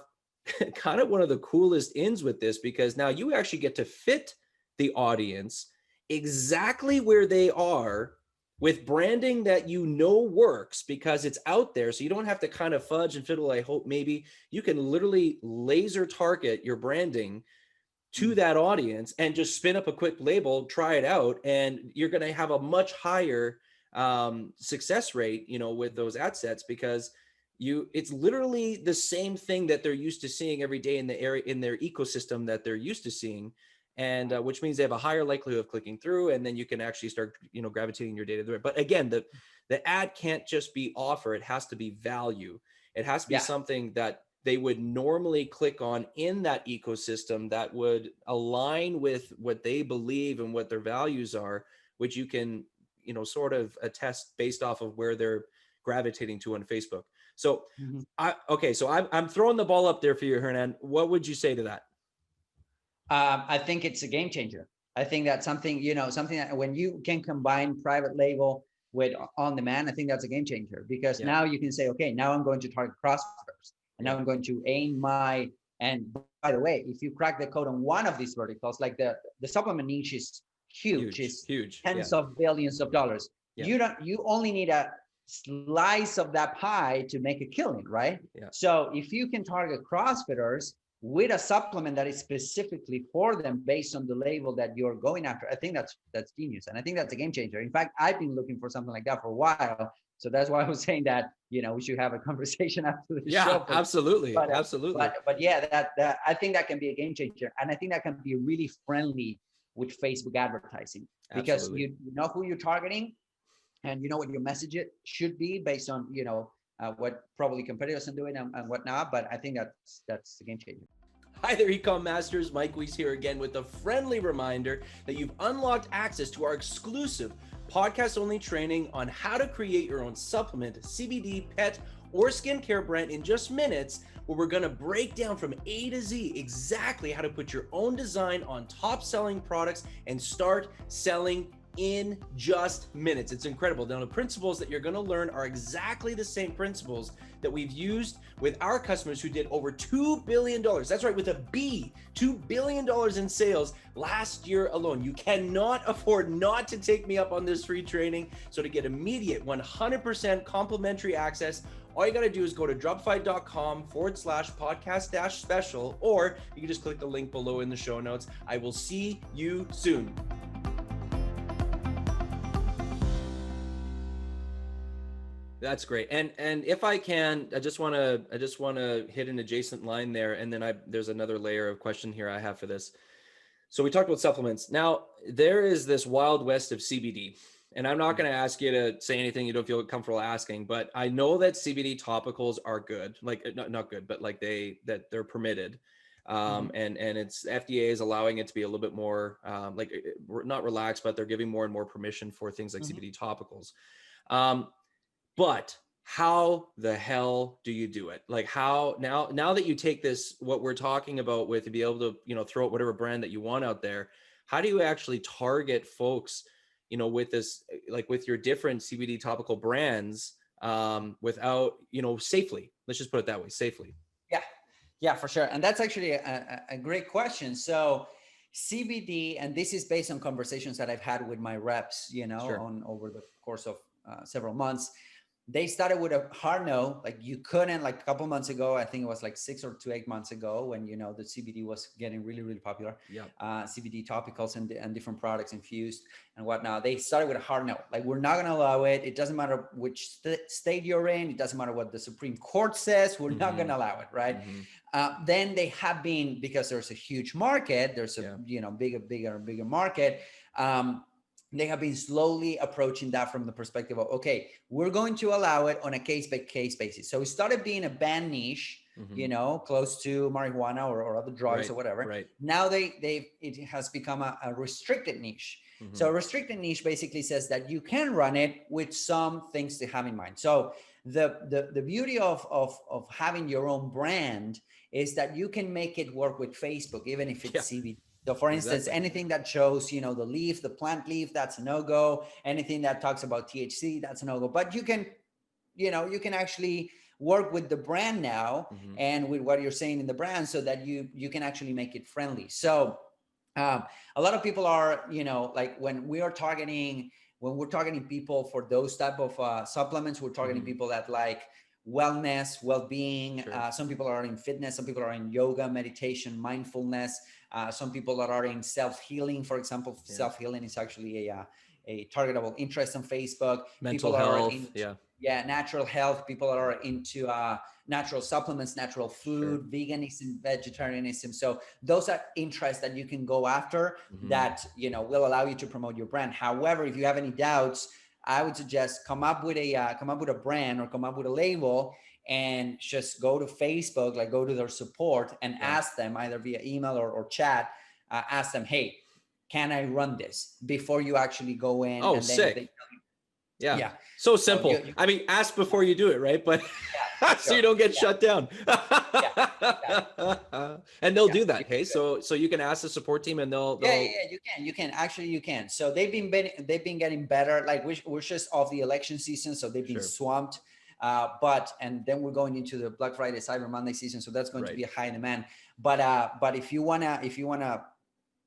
kind of one of the coolest ins with this, because now you actually get to fit the audience exactly where they are with branding that works because it's out there. So you don't have to kind of fudge and fiddle. I hope maybe you can literally laser target your branding to that audience and just spin up a quick label, try it out, and you're going to have a much higher success rate, with those ad sets, because it's literally the same thing that they're used to seeing every day in the area, in their ecosystem that they're used to seeing. And which means they have a higher likelihood of clicking through, and then you can actually start, gravitating your data there. But again, the ad can't just be offer; it has to be value. It has to be something that they would normally click on in that ecosystem that would align with what they believe and what their values are, which you can, sort of attest based off of where they're gravitating to on Facebook. So, so I'm throwing the ball up there for you, Hernan. What would you say to that? I think it's a game changer. I think that's something, something that when you can combine private label with on demand, I think that's a game changer, because now you can say, okay, now I'm going to target CrossFitters, and now I'm going to aim and by the way, if you crack the code on one of these verticals, like the supplement niche is huge. It's huge. Tens of billions of dollars. You only need a slice of that pie to make a killing, right? So if you can target CrossFitters with a supplement that is specifically for them based on the label that you're going after, I think that's genius. And I think that's a game changer. In fact, I've been looking for something like that for a while. So that's why I was saying that, we should have a conversation after the show. Absolutely. But, absolutely. But yeah, that I think that can be a game changer. And I think that can be really friendly with Facebook advertising, because you know who you're targeting, and you know what your message should be based on, what probably competitors are doing and whatnot. But I think that's the game changer. Hi there, Ecom Masters. Mike Weiss here again with a friendly reminder that you've unlocked access to our exclusive podcast-only training on how to create your own supplement, CBD, pet, or skincare brand in just minutes, where we're gonna break down from A to Z exactly how to put your own design on top-selling products and start selling in just minutes. It's incredible. Now, the principles that you're going to learn are exactly the same principles that we've used with our customers who did over $2 billion. That's right, with a B, $2 billion in sales last year alone. You cannot afford not to take me up on this free training. So to get immediate 100% complimentary access, all you got to do is go to dropified.com/podcast-special, or you can just click the link below in the show notes. I will see you soon. That's great. And if I can, I just want to hit an adjacent line there. And then there's another layer of question here I have for this. So we talked about supplements. Now there is this wild west of CBD, and I'm not going to ask you to say anything you don't feel comfortable asking, but I know that CBD topicals are good, like not good, but like they're permitted. And it's FDA is allowing it to be a little bit more like not relaxed, but they're giving more and more permission for things like CBD topicals. But how the hell do you do it? Like how now that you take this, what we're talking about with to be able to, throw out whatever brand that you want out there, how do you actually target folks, with this, like with your different CBD topical brands, without, safely, let's just put it that way, safely. Yeah, for sure. And that's actually a great question. So CBD, and this is based on conversations that I've had with my reps, Sure. on over the course of several months. They started with a hard no, like you couldn't, like a couple months ago, I think it was like 6 or 8 months ago when, the CBD was getting really, really popular. Yeah. CBD topicals and different products infused and whatnot. They started with a hard no, like we're not going to allow it. It doesn't matter which state you're in. It doesn't matter what the Supreme Court says. We're not going to allow it. Right. Then they have been, because there's a huge market, there's a, bigger market. They have been slowly approaching that from the perspective of, okay, we're going to allow it on a case-by-case basis. So it started being a banned niche, close to marijuana or other drugs or whatever. Right. Now it has become a restricted niche. So a restricted niche basically says that you can run it with some things to have in mind. So the beauty of having your own brand is that you can make it work with Facebook, even if it's CBD. So for instance, anything that shows, the leaf, the plant leaf, that's a no-go. Anything that talks about THC, that's a no-go. But you can actually work with the brand now and with what you're saying in the brand so that you can actually make it friendly. So a lot of people are, like when we're targeting people for those type of supplements, we're targeting people that like wellness, well-being. Sure. Some people are in fitness, some people are in yoga, meditation, mindfulness. Some people that are in self-healing, for example. Self-healing is actually a targetable interest on Facebook. Mental people health, are natural health. People that are into natural supplements, natural food, veganism, vegetarianism. So those are interests that you can go after that will allow you to promote your brand. However, if you have any doubts, I would suggest come up with a brand or come up with a label and just go to Facebook, like go to their support and ask them either via email or chat, ask them, hey, can I run this before you actually go in? Oh, and then sick. Yeah. So simple. So I mean, ask before you do it, right? But so you don't get shut down. And they'll do that. Okay. So you can ask the support team and they'll you can actually So they've been getting better. Like we're just off the election season. So they've been swamped. And then we're going into the Black Friday, Cyber Monday season. So that's going to be a high demand. But if you wanna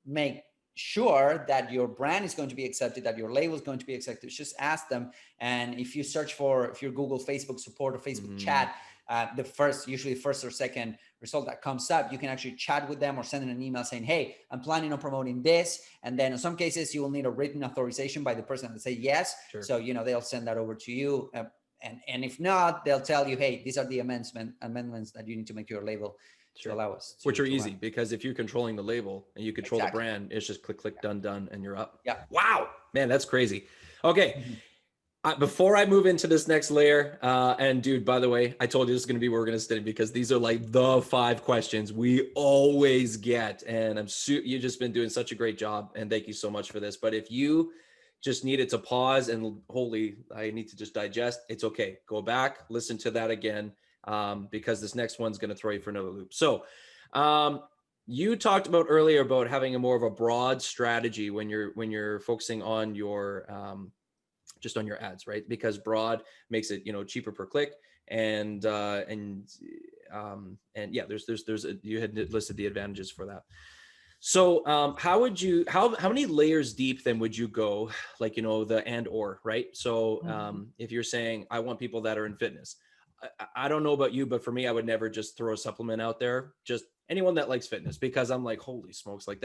make sure that your brand is going to be accepted, that your label is going to be accepted, just ask them. And if you Google Facebook support or Facebook chat, usually the first or second result that comes up, you can actually chat with them or send them an email saying, hey, I'm planning on promoting this. And then in some cases, you will need a written authorization by the person to say yes. So, they'll send that over to you. And if not, they'll tell you, hey, these are the amendments that you need to make to your label to allow us. Which are easy because if you're controlling the label and you control the brand, it's just click, done, and you're up. Yeah. Wow, man, that's crazy. Okay. Before I move into this next layer, and dude, by the way, I told you this is going to be where we're going to study because these are like the 5 questions we always get. And you've just been doing such a great job. And thank you so much for this. But if you just needed to pause and holy, I need to just digest, it's okay. Go back, listen to that again, because this next one's going to throw you for another loop. So, you talked about earlier about having a more of a broad strategy when you're focusing on your, just on your ads, right? Because broad makes it, cheaper per click. And yeah, you had listed the advantages for that. So how many layers deep then would you go, like, the and or, right? So if you're saying, I want people that are in fitness, I don't know about you, but for me, I would never just throw a supplement out there. Just anyone that likes fitness, because I'm like, holy smokes, like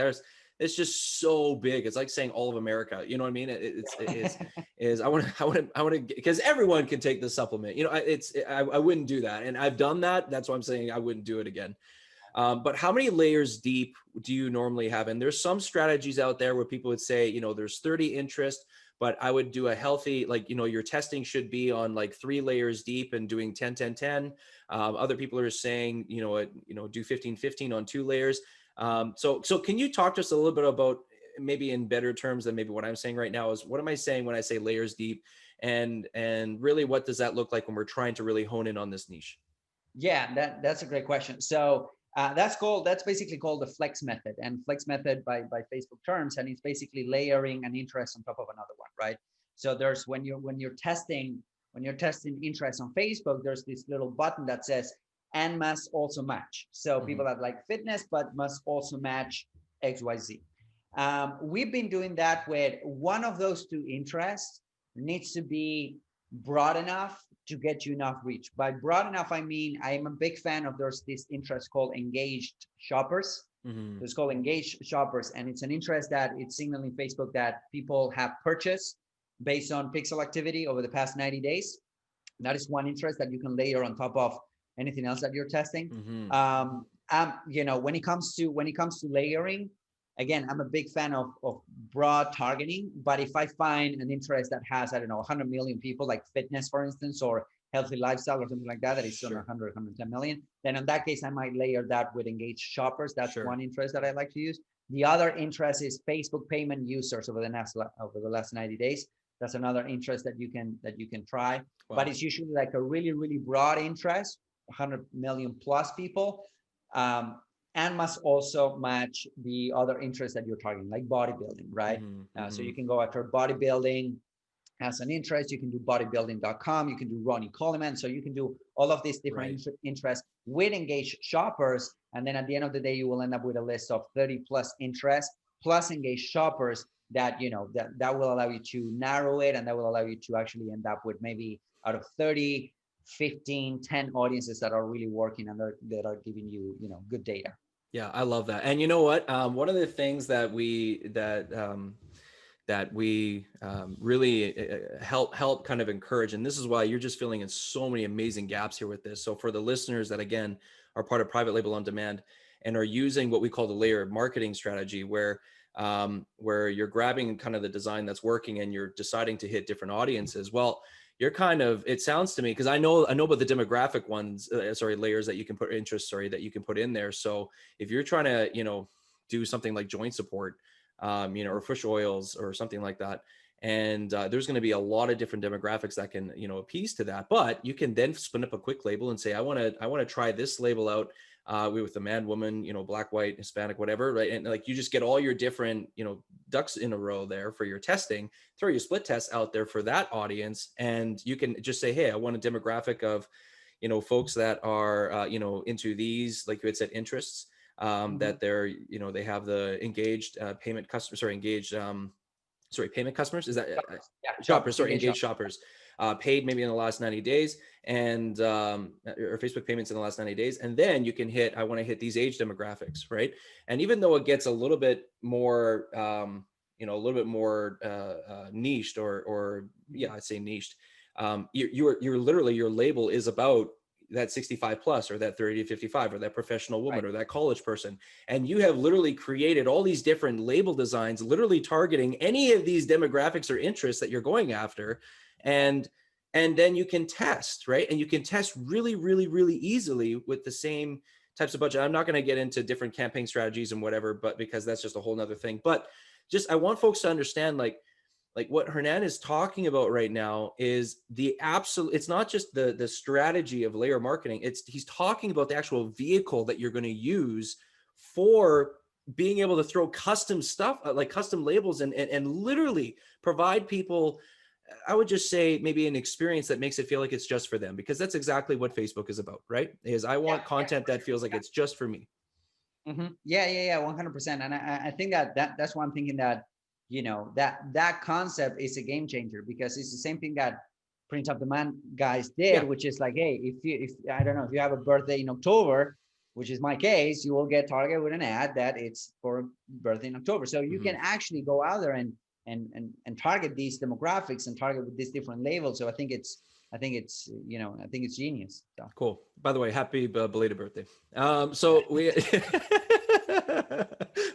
it's just so big. It's like saying all of America. You know what I mean? I want to, because everyone can take this supplement. I wouldn't do that, and I've done that. That's why I'm saying I wouldn't do it again. But how many layers deep do you normally have? And there's some strategies out there where people would say, there's 30 interest, but I would do a healthy, like, your testing should be on like 3 layers deep and doing 10, 10, 10. Other people are saying, do 15, 15 on 2 layers. So can you talk to us a little bit about, maybe in better terms than maybe what I'm saying right now, is what am I saying when I say layers deep, and really what does that look like when we're trying to really hone in on this niche? Yeah, that's a great question. So that's basically called the flex method, and flex method by Facebook terms, and it's basically layering an interest on top of another one, right? So there's when you're testing interest on Facebook, there's this little button that says and must also match. So people that like fitness but must also match XYZ. We've been doing that with one of those 2 interests needs to be broad enough to get you enough reach. By broad enough, I mean, I'm a big fan of there's this interest called engaged shoppers. It's called engaged shoppers, and it's an interest that it's signaling Facebook that people have purchased based on pixel activity over the past 90 days. That is one interest that you can layer on top of anything else that you're testing. When it comes to layering, again, I'm a big fan of broad targeting, but if I find an interest that has, I don't know, 100 million people, like fitness, for instance, or healthy lifestyle or something like that, that is still 100, 110 million, then in that case, I might layer that with engaged shoppers. That's one interest that I like to use. The other interest is Facebook payment users over the last 90 days. That's another interest that you can try. Wow. But it's usually like a really, really broad interest, 100 million plus people. And must also match the other interests that you're targeting, like bodybuilding, right? So you can go after bodybuilding as an interest. You can do bodybuilding.com. You can do Ronnie Coleman. So you can do all of these different interests with engaged shoppers. And then at the end of the day, you will end up with a list of 30 plus interests plus engaged shoppers that, that will allow you to narrow it. And that will allow you to actually end up with maybe out of 30, 15, 10 audiences that are really working and that are giving you, good data. Yeah, I love that. And you know what? One of the things that we really help kind of encourage, and this is why you're just filling in so many amazing gaps here with this. So for the listeners that, again, are part of Private Label on Demand and are using what we call the layered marketing strategy, where you're grabbing kind of the design that's working and you're deciding to hit different audiences. Well, you're it sounds to me, because I know about the demographic ones, layers that you can put that you can put in there. So if you're trying to, do something like joint support, or fish oils or something like that, and there's going to be a lot of different demographics that can, appease to that. But you can then spin up a quick label and say, I want to try this label out with a man, woman, black, white, Hispanic, whatever, right? And like you just get all your different, ducks in a row there for your testing, throw your split tests out there for that audience. And you can just say, hey, I want a demographic of, folks that are, into these, like you had said, interests, that they're, they have the engaged payment customers, payment customers, is that shoppers, engaged shoppers, paid maybe in the last 90 days and or Facebook payments in the last 90 days. And then you can hit, I want to hit these age demographics, right? And even though it gets a little bit more, niched or I'd say niched, you're literally, your label is about that 65 plus or that 30 to 55 or that professional woman or that college person. And you have literally created all these different label designs, literally targeting any of these demographics or interests that you're going after. and then you can test, right? And you can test really, really, really easily with the same types of budget. I'm not going to get into different campaign strategies and whatever, but because that's just a whole nother thing. But just, I want folks to understand, like what Hernan is talking about right now is the absolute, it's not just the strategy of layer marketing. He's talking about the actual vehicle that you're going to use for being able to throw custom stuff, like custom labels, and literally provide people, I would just say, maybe an experience that makes it feel like it's just for them, because that's exactly what Facebook is about, right? Is I want content that feels like it's just for me. Yeah, 100%. And I think that's why I'm thinking that, that concept is a game changer, because it's the same thing that Print of Demand guys did, which is like, hey, if I don't know, if you have a birthday in October, which is my case, you will get targeted with an ad that it's for birthday in October. So you can actually go out there and target these demographics and target with these different labels. So I think it's genius. So. Cool. By the way, happy belated birthday. So we,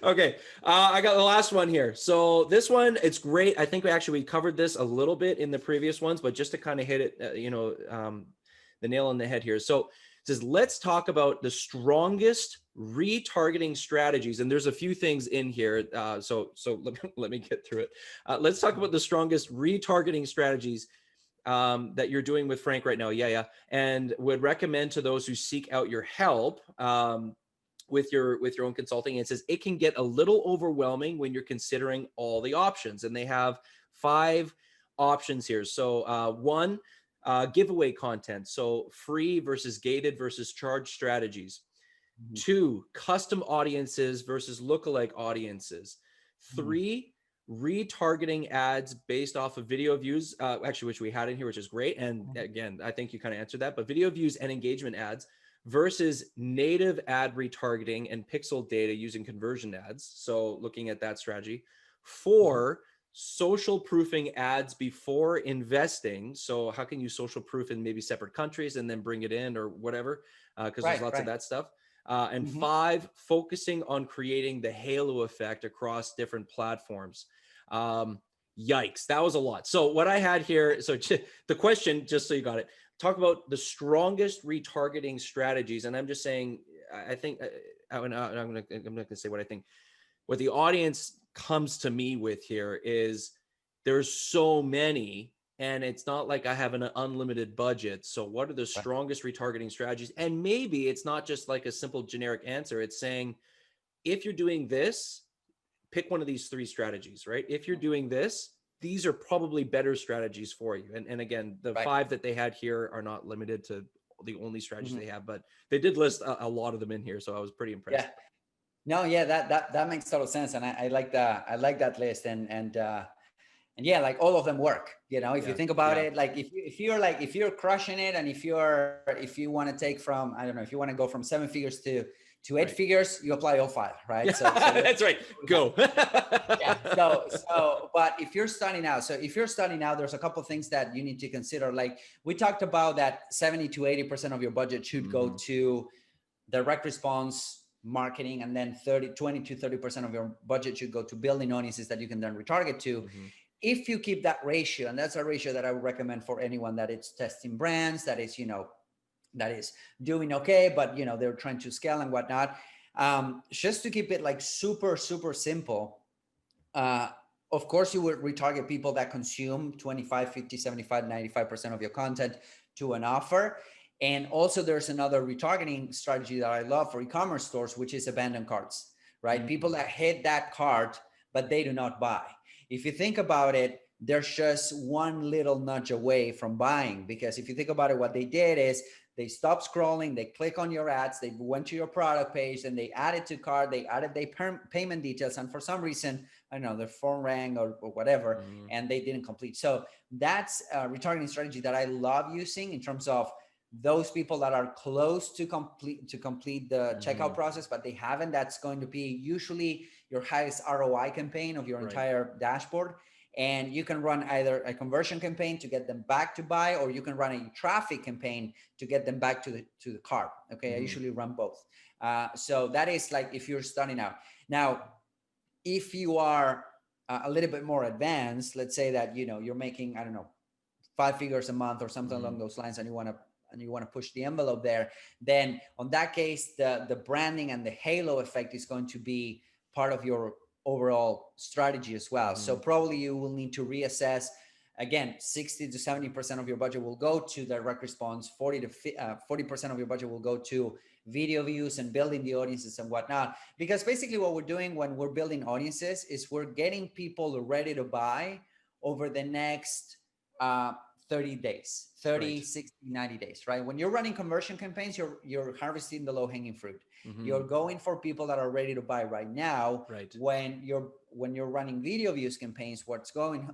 okay. I got the last one here. So this one, it's great. I think we covered this a little bit in the previous ones, but just to kind of hit it, the nail on the head here. So it says, let's talk about the strongest retargeting strategies. And there's a few things in here. So let me get through it. Let's talk about the strongest retargeting strategies that you're doing with Frank right now. And would recommend to those who seek out your help with your own consulting. And it says it can get a little overwhelming when you're considering all the options. And they have 5 options here. So 1, giveaway content. So free versus gated versus charged strategies. 2, custom audiences versus lookalike audiences. 3, retargeting ads based off of video views, actually, which we had in here, which is great. And again, I think you kind of answered that, but video views and engagement ads versus native ad retargeting and pixel data using conversion ads. So looking at that strategy. 4, social proofing ads before investing. So how can you social proof in maybe separate countries and then bring it in or whatever? Because there's lots of that stuff. And 5, focusing on creating the halo effect across different platforms. Yikes, that was a lot. So what I had here, so the question, just so you got it, talk about the strongest retargeting strategies. And I'm just saying, I think, I'm not going to say what I think. What the audience comes to me with here is there's so many, and it's not like I have an unlimited budget. So what are the strongest retargeting strategies? And maybe it's not just like a simple generic answer. It's saying, if you're doing this, pick one of these 3 strategies, right? If you're doing this, these are probably better strategies for you. And again, the 5 that they had here are not limited to the only strategies they have, but they did list a lot of them in here. So I was pretty impressed. Yeah. No, yeah, that makes total sense. And I like that list. And yeah, like all of them work, if you think about it, like if you're crushing it, and if you want to take from, I don't know, if you want to go from 7 figures to 8 figures, you apply all 5, right? So that's right. Go. But if you're starting out, there's a couple of things that you need to consider. Like we talked about, that 70 to 80% of your budget should go to direct response marketing, and then 20 to 30% of your budget should go to building audiences that you can then retarget to. If you keep that ratio, and that's a ratio that I would recommend for anyone that is testing brands, that is, that is doing okay, but they're trying to scale and whatnot. Just to keep it like super, super simple. Of course, you would retarget people that consume 25, 50, 75, 95% of your content to an offer. And also there's another retargeting strategy that I love for e-commerce stores, which is abandoned carts, right? People that hit that cart, but they do not buy. If you think about it, there's just one little nudge away from buying, because if you think about it, what they did is they stopped scrolling, they click on your ads, they went to your product page, and they added to cart, they added their payment details, and for some reason, I don't know, their phone rang or whatever, and they didn't complete. So that's a retargeting strategy that I love using in terms of those people that are close to complete the checkout process, but they haven't. That's going to be usually your highest ROI campaign of your entire dashboard. And you can run either a conversion campaign to get them back to buy, or you can run a traffic campaign to get them back to the cart. Okay, I usually run both. So that is like if you're starting out. Now, if you are a little bit more advanced, let's say that you're making, I don't know, 5 figures a month or something along those lines, and you want to push the envelope there, then on that case, the branding and the halo effect is going to be part of your overall strategy as well. So probably you will need to reassess. Again, 60 to 70% of your budget will go to direct response. 40% of your budget will go to video views and building the audiences and whatnot. Because basically what we're doing when we're building audiences is we're getting people ready to buy over the next 30 days, 30, right. 60, 90 days, right? When you're running conversion campaigns, you're harvesting the low-hanging fruit. You're going for people that are ready to buy right now. Right. When you're running video views campaigns, what's going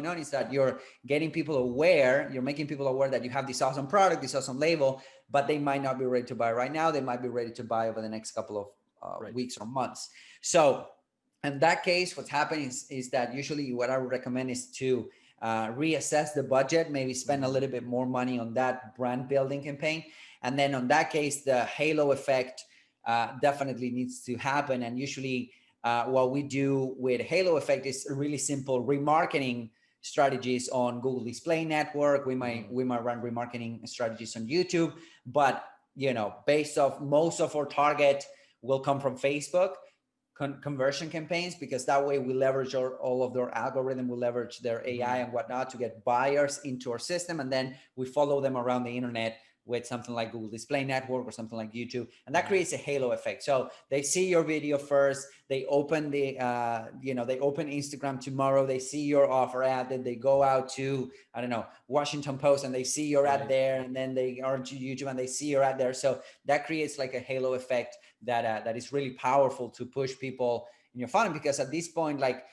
on is that you're getting people aware, you're making people aware that you have this awesome product, this awesome label, but they might not be ready to buy right now. They might be ready to buy over the next couple of right. weeks or months. So in that case, what's happening is that usually what I would recommend is to reassess the budget, maybe spend a little bit more money on that brand building campaign. And then on that case, the halo effect definitely needs to happen. And usually what we do with halo effect is really simple remarketing strategies on Google Display Network. We might run remarketing strategies on YouTube, but based off most of our target will come from Facebook conversion campaigns, because that way we leverage all of their algorithm, we leverage their AI and whatnot to get buyers into our system, and then we follow them around the internet with something like Google Display Network or something like YouTube, and that creates a halo effect. So they see your video first, they open the they open Instagram tomorrow, they see your offer ad, then they go out to Washington Post and they see your ad there, and then they are to YouTube and they see your ad there. So that creates like a halo effect that is really powerful to push people in your funnel, because at this point, like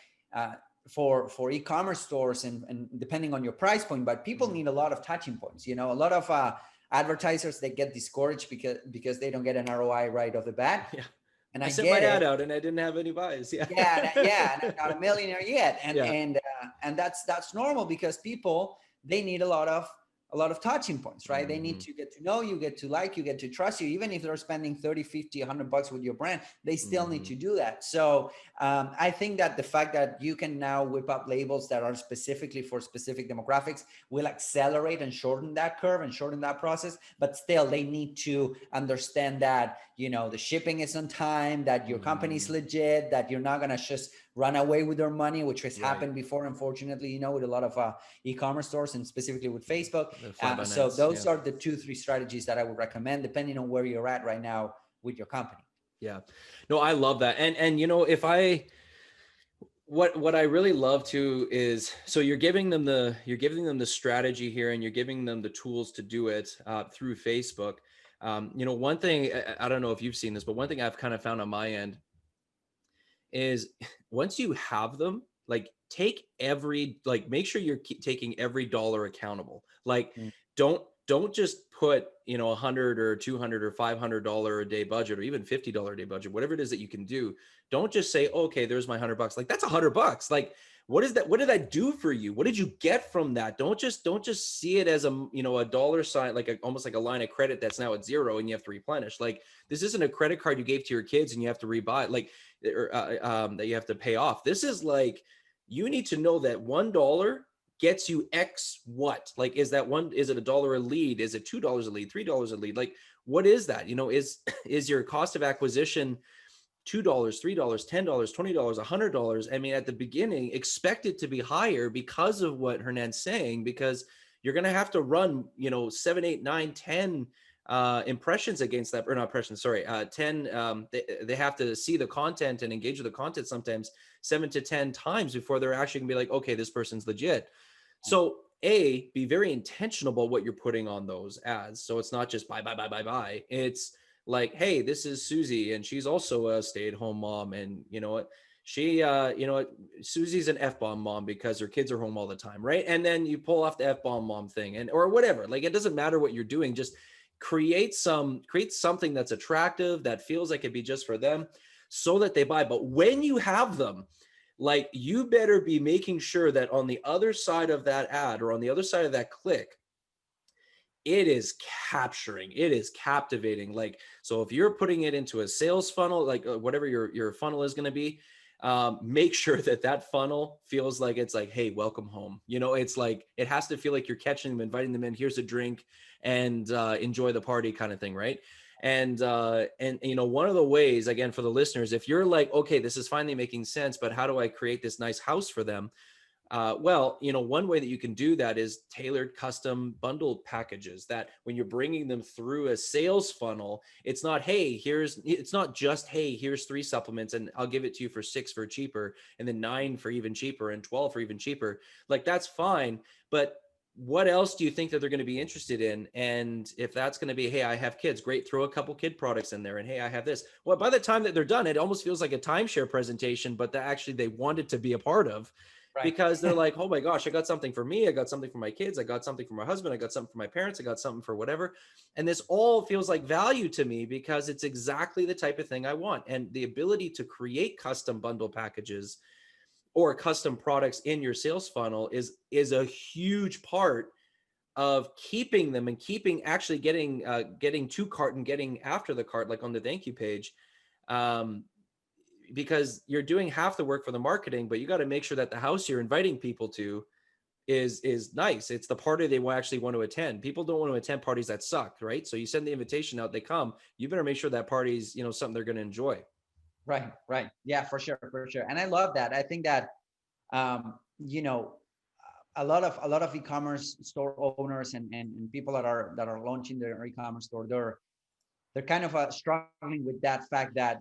for e-commerce stores and depending on your price point, but people need a lot of touching points. A lot of advertisers, they get discouraged because they don't get an ROI right off the bat. Yeah. And I sent my ad out and I didn't have any buys. Yeah. And I'm not a millionaire yet. And that's normal, because people, they need a lot of touching points, right? They need to get to know you, get to like you, get to trust you. Even if they're spending 30, 50, $100 with your brand, they still need to do that. So I think that the fact that you can now whip up labels that are specifically for specific demographics will accelerate and shorten that curve and shorten that process. But still, they need to understand that, the shipping is on time, that your company is legit, that you're not going to just run away with their money, which has happened before, unfortunately, with a lot of e-commerce stores and specifically with Facebook. So those are the 2-3 strategies that I would recommend, depending on where you're at right now with your company. Yeah, no, I love that. And what I really love too is, so you're giving them the strategy here, and you're giving them the tools to do it through Facebook. One thing, I don't know if you've seen this, but one thing I've kind of found on my end is once you have them, like make sure you're taking every dollar accountable. Like don't just put, $100 or $200 or $500 a day budget, or even $50 a day budget, whatever it is that you can do. Don't just say, okay, there's my $100. Like, that's $100. Like, what is that? What did that do for you? What did you get from that? Don't just see it as a dollar sign, like almost like a line of credit that's now at zero and you have to replenish. Like, this isn't a credit card you gave to your kids and you have to rebuy, that you have to pay off. This is like, you need to know that $1 gets you X what? Like, is it $1 a lead? Is it $2 a lead? $3 a lead? Like, what is that? Is your cost of acquisition $2, $3, $10, $20, $100? I mean, at the beginning, expect it to be higher because of what Hernan's saying, because you're going to have to run, 7, 8, 9, 10 impressions against that, or not impressions, sorry, 10. They have to see the content and engage with the content sometimes 7 to 10 times before they're actually gonna be like, okay, this person's legit. So be very intentional about what you're putting on those ads. So it's not just buy. It's like, hey, this is Susie, and she's also a stay-at-home mom, and Susie's an F-bomb mom because her kids are home all the time, right? And then you pull off the F-bomb mom thing, or whatever. Like, it doesn't matter what you're doing, just create something that's attractive, that feels like it'd be just for them, so that they buy. But when you have them, like, you better be making sure that on the other side of that ad, or on the other side of that click, it is captivating. Like, so if you're putting it into a sales funnel, like whatever your funnel is going to be, make sure that that funnel feels like it's like, hey, welcome home. You know, it's like, it has to feel like you're catching them, inviting them in, here's a drink, and enjoy the party kind of thing, right? And you know, one of the ways, again, for the listeners, if you're like, okay, this is finally making sense, but how do I create this nice house for them? Well, you know, one way that you can do that is tailored custom bundled packages that when you're bringing them through a sales funnel, it's not, hey, it's not just, hey, here's 3 supplements and I'll give it to you for 6 for cheaper, and then 9 for even cheaper and 12 for even cheaper. Like, that's fine. But what else do you think that they're going to be interested in? And if that's going to be, hey, I have kids, great, throw a couple kid products in there. And hey, I have this. Well, by the time that they're done, it almost feels like a timeshare presentation, but that actually they wanted to be a part of. Right. Because they're like, oh my gosh, I got something for me. I got something for my kids. I got something for my husband. I got something for my parents. I got something for whatever. And this all feels like value to me because it's exactly the type of thing I want. And the ability to create custom bundle packages or custom products in your sales funnel is a huge part of keeping them and actually getting to cart and getting after the cart, like on the thank you page. Because you're doing half the work for the marketing, but you got to make sure that the house you're inviting people to is nice. It's the party they will actually want to attend. People don't want to attend parties that suck, right? So you send the invitation out, they come. You better make sure that party's, you know, something they're going to enjoy. Right. Right. Yeah, for sure. For sure. And I love that. I think that, you know, a lot of e-commerce store owners and people that are launching their e-commerce store, they're kind of struggling with that fact that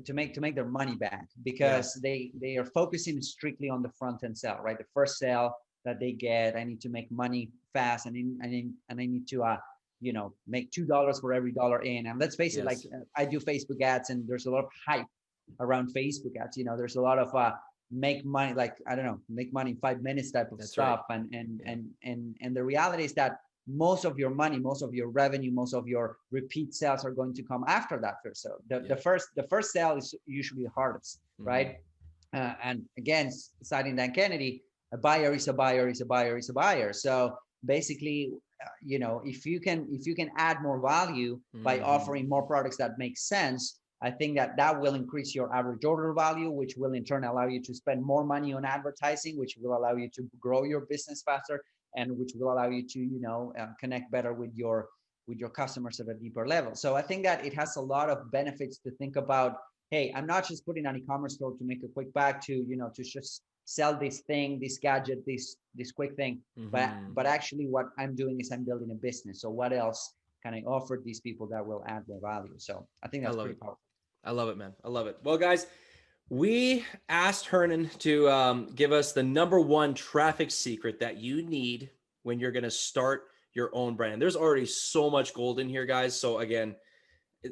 to make their money back, because they are focusing strictly on the front end sale, right? The first sale that they get, I need to make money fast, and I need to you know, make $2 for every dollar in. And let's face it, like I do Facebook ads, and there's a lot of hype around Facebook ads. You know, there's a lot of make money, like, I don't know, make money in 5 minutes type of stuff. Right. And the reality is that most of your money, most of your revenue, most of your repeat sales are going to come after that first sale. The first sale is usually the hardest, right? And again, citing Dan Kennedy, a buyer is a buyer is a buyer is a buyer. So basically, you know, if you can add more value by offering more products that make sense, I think that will increase your average order value, which will in turn allow you to spend more money on advertising, which will allow you to grow your business faster, and which will allow you to, you know, connect better with your customers at a deeper level. So I think that it has a lot of benefits to think about. Hey, I'm not just putting an e-commerce store to make a quick bag, to, you know, to just sell this thing, this gadget, this quick thing, but actually what I'm doing is I'm building a business. So what else can I offer these people that will add more value? So I think that's pretty powerful. I love it, man. I love it. Well, guys, we asked Hernan to give us the #1 traffic secret that you need when you're going to start your own brand. There's already so much gold in here, guys. So again,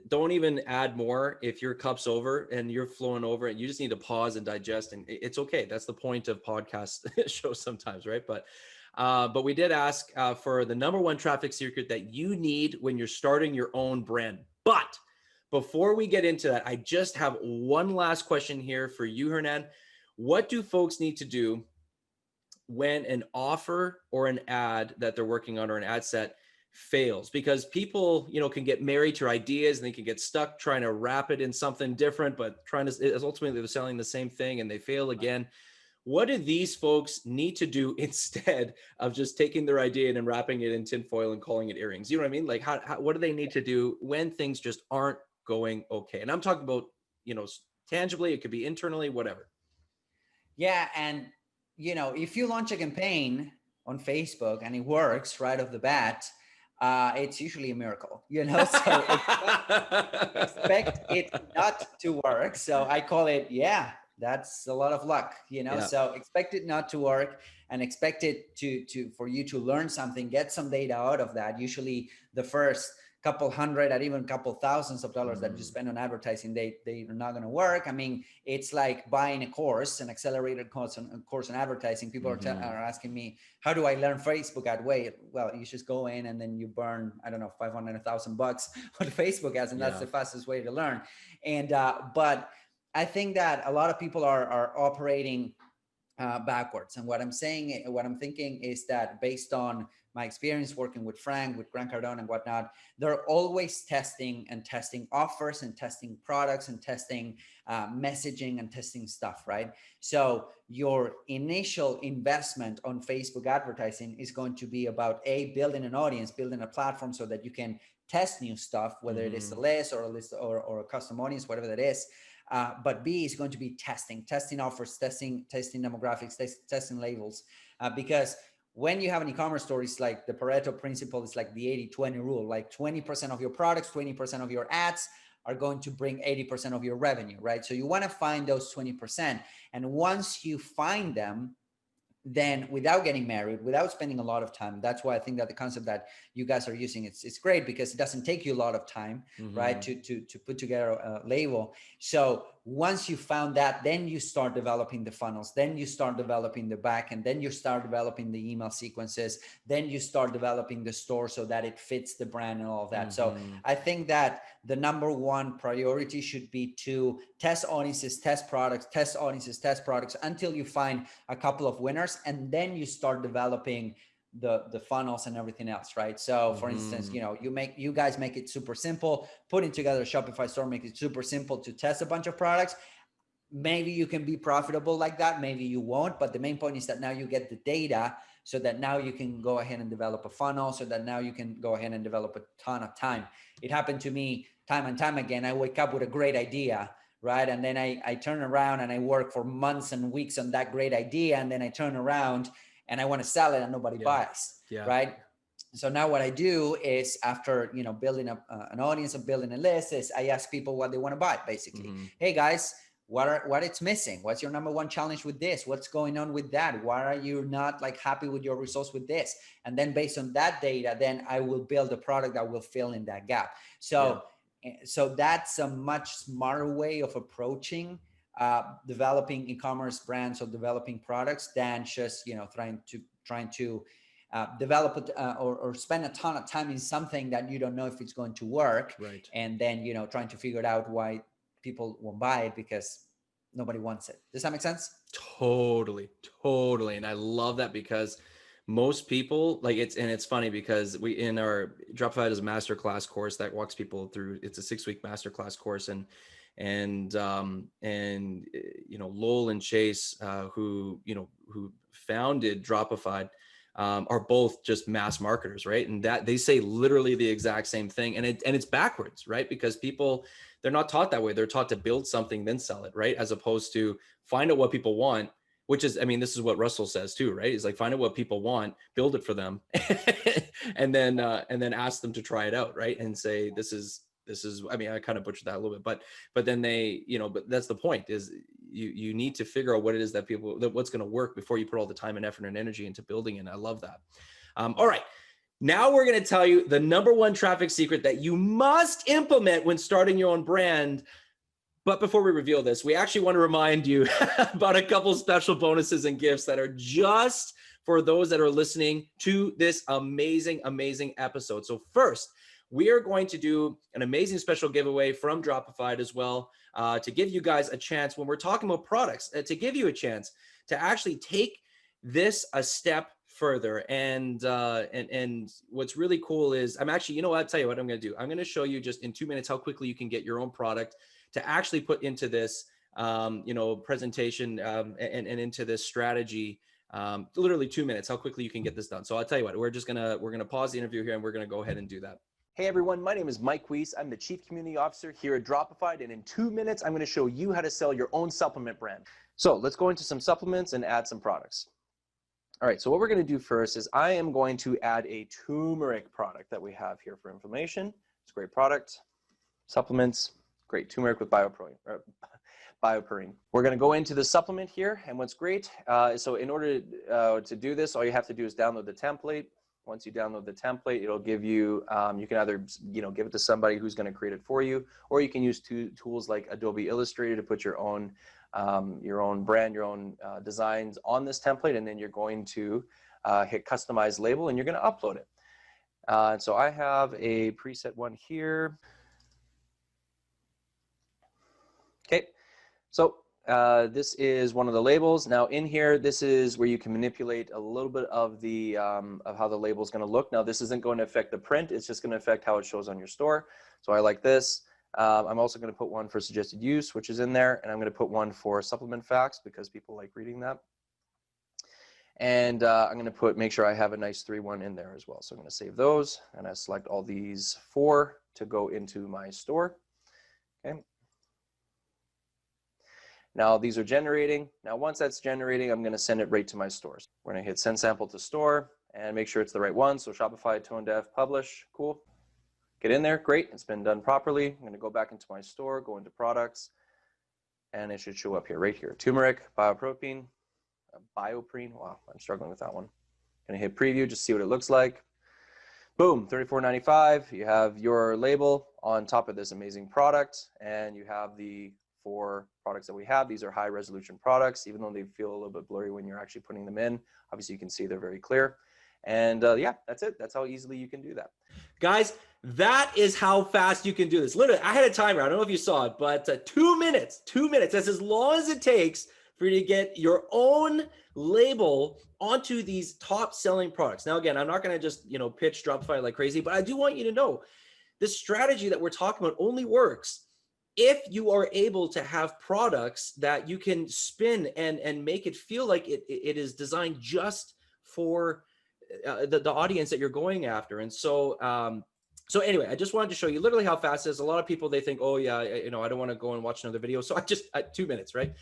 don't even add more. If your cup's over and you're flowing over, and you just need to pause and digest, and it's okay. That's the point of podcast shows sometimes, right? But we did ask for the #1 traffic secret that you need when you're starting your own brand. But before we get into that, I just have one last question here for you, Hernan. What do folks need to do when an offer or an ad that they're working on, or an ad set, fails? Because people, you know, can get married to ideas and they can get stuck trying to wrap it in something different, but ultimately they're selling the same thing and they fail again. What do these folks need to do instead of just taking their idea and wrapping it in tinfoil and calling it earrings? You know what I mean? Like, what do they need to do when things just aren't going okay? And I'm talking about, you know, tangibly, it could be internally, whatever. Yeah. And, you know, if you launch a campaign on Facebook and it works right off the bat, it's usually a miracle, you know, so expect it not to work. So I call it, that's a lot of luck, you know, so expect it not to work, and expect it for you to learn something, get some data out of that. Usually the first couple hundred or even couple thousands of dollars that you spend on advertising, they are not going to work. I mean, it's like buying a course, an accelerated course on advertising. People are asking me, how do I learn Facebook ad? Well, you just go in and then you burn, I don't know, $500, $1,000 on Facebook ads, and that's the fastest way to learn. And but I think that a lot of people are operating backwards. And what I'm saying, what I'm thinking is that based on my experience working with Frank, with Grant Cardone and whatnot, they're always testing offers and testing products and testing messaging and testing stuff, right? So your initial investment on Facebook advertising is going to be about building an audience, building a platform so that you can test new stuff, whether it is a list or a list or a custom audience, whatever that is. But B is going to be testing offers, testing demographics, testing labels, because when you have an e-commerce store, it's like the Pareto principle. It's like the 80-20 rule, like 20% of your products, 20% of your ads are going to bring 80% of your revenue, right? So you want to find those 20%. And once you find them, then without getting married, without spending a lot of time, that's why I think that the concept that you guys are using, it's great because it doesn't take you a lot of time, right? To put together a label. So once you found that, then you start developing the funnels, then you start developing the back, and then you start developing the email sequences, then you start developing the store so that it fits the brand and all of that. So I think that the number one priority should be to test audiences, test products, test audiences, test products until you find a couple of winners, and then you start developing the funnels and everything else, right? So for instance, you guys make it super simple. Putting together a Shopify store makes it super simple to test a bunch of products. Maybe you can be profitable like that, maybe you won't, but the main point is that now you get the data so that now you can go ahead and develop a funnel, so that now you can go ahead and develop a ton of time. It happened to me time and time again. I wake up with a great idea, right? And then I turn around and I work for months and weeks on that great idea. And then I turn around and I want to sell it and nobody buys, right? So now what I do is after, building up an audience and building a list is I ask people what they want to buy, basically. Hey guys, what it's missing? What's your number one challenge with this? What's going on with that? Why are you not like happy with your results with this? And then based on that data, then I will build a product that will fill in that gap. So that's a much smarter way of approaching developing e-commerce brands or developing products than just trying to develop it or spend a ton of time in something that you don't know if it's going to work, right? And then trying to figure it out why people won't buy it because nobody wants it. Does that make sense? Totally. And I love that because most people it's funny because we in our Dropified is a masterclass course that walks people through. It's a 6-week masterclass course, and Lowell and Chase, who founded Dropified, are both just mass marketers, right? And that they say literally the exact same thing, and it's backwards, right? Because people, they're not taught that way. They're taught to build something then sell it, right? As opposed to find out what people want, which is, this is what Russell says too, right? He's like, find out what people want, build it for them, and then ask them to try it out, right? And say, this is, I kind of butchered that a little bit, but then they, but that's the point is you need to figure out what it is that what's going to work before you put all the time and effort and energy into building it. I love that. All right. Now we're going to tell you the number one traffic secret that you must implement when starting your own brand. But before we reveal this, we actually want to remind you about a couple special bonuses and gifts that are just for those that are listening to this amazing, amazing episode. So first, we are going to do an amazing special giveaway from Dropified as well, to give you guys a chance when we're talking about products, to give you a chance to actually take this a step further. And what's really cool is I'm actually, I'll tell you what I'm going to do. I'm going to show you just in 2 minutes how quickly you can get your own product to actually put into this, presentation and into this strategy. Literally 2 minutes, how quickly you can get this done. So I'll tell you what, we're going to pause the interview here and we're going to go ahead and do that. Hey everyone, my name is Mike Weiss. I'm the Chief Community Officer here at Dropified, and in 2 minutes, I'm going to show you how to sell your own supplement brand. So let's go into some supplements and add some products. All right, so what we're going to do first is I am going to add a turmeric product that we have here for inflammation. It's a great product. Supplements, great turmeric with bioperine. We're going to go into the supplement here, and what's great, so in order to do this, all you have to do is download the template. Once you download the template, it'll give you, you can either, give it to somebody who's going to create it for you, or you can use tools like Adobe Illustrator to put your own brand, your own designs on this template, and then you're going to hit customize label, and you're going to upload it. So I have a preset one here. Okay, so This is one of the labels. Now in here, this is where you can manipulate a little bit of the of how the label is going to look. Now this isn't going to affect the print. It's just going to affect how it shows on your store. So I like this. I'm also going to put one for suggested use, which is in there, and I'm going to put one for supplement facts because people like reading that. And I'm going to make sure I have a nice 3-1 in there as well. So I'm going to save those, and I select all these 4 to go into my store. Okay. Now these are generating. Now once that's generating, I'm going to send it right to my stores. We're going to hit send sample to store and make sure it's the right one. So Shopify, tone deaf, publish, cool. Get in there, great, it's been done properly. I'm going to go back into my store, go into products, and it should show up here, right here. Turmeric, biopropene, bioprene, wow, I'm struggling with that one. Going to hit preview, just see what it looks like. Boom, $34.95. You have your label on top of this amazing product, and you have the 4 products that we have. These are high resolution products, even though they feel a little bit blurry when you're actually putting them in. Obviously, you can see they're very clear. And yeah, that's it. That's how easily you can do that. Guys, that is how fast you can do this. Literally, I had a timer. I don't know if you saw it, but 2 minutes, 2 minutes. That's as long as it takes for you to get your own label onto these top selling products. Now, again, I'm not going to just, pitch Dropified like crazy, but I do want you to know this strategy that we're talking about only works if you are able to have products that you can spin and make it feel like it is designed just for the audience that you're going after. And so, so anyway, I just wanted to show you literally how fast it is. A lot of people, they think, oh yeah, I don't want to go and watch another video. So 2 minutes, right?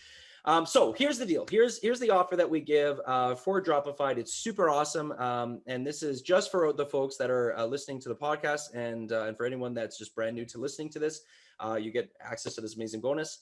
So here's the deal. Here's the offer that we give for Dropified. It's super awesome. And this is just for the folks that are listening to the podcast, and for anyone that's just brand new to listening to this, you get access to this amazing bonus.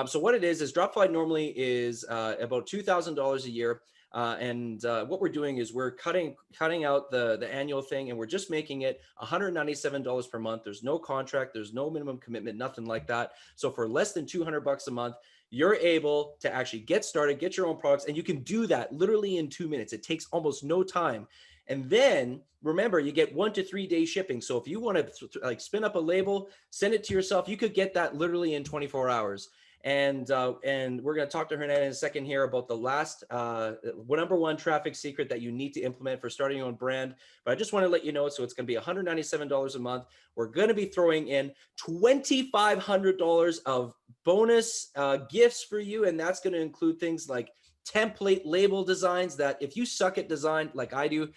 So what it is Dropified normally is about $2,000 a year. And what we're doing is we're cutting out the annual thing, and we're just making it $197 per month. There's no contract, there's no minimum commitment, nothing like that. So for less than $200 a month, you're able to actually get started, get your own products, and you can do that literally in 2 minutes. It takes almost no time. And then remember, you get 1 to 3 day shipping. So if you want to like spin up a label, send it to yourself, you could get that literally in 24 hours. And we're going to talk to Hernan in a second here about the last number 1 traffic secret that you need to implement for starting your own brand. But I just want to let you know, so it's going to be $197 a month. We're going to be throwing in $2,500 of bonus gifts for you. And that's going to include things like template label designs that if you suck at design like I do,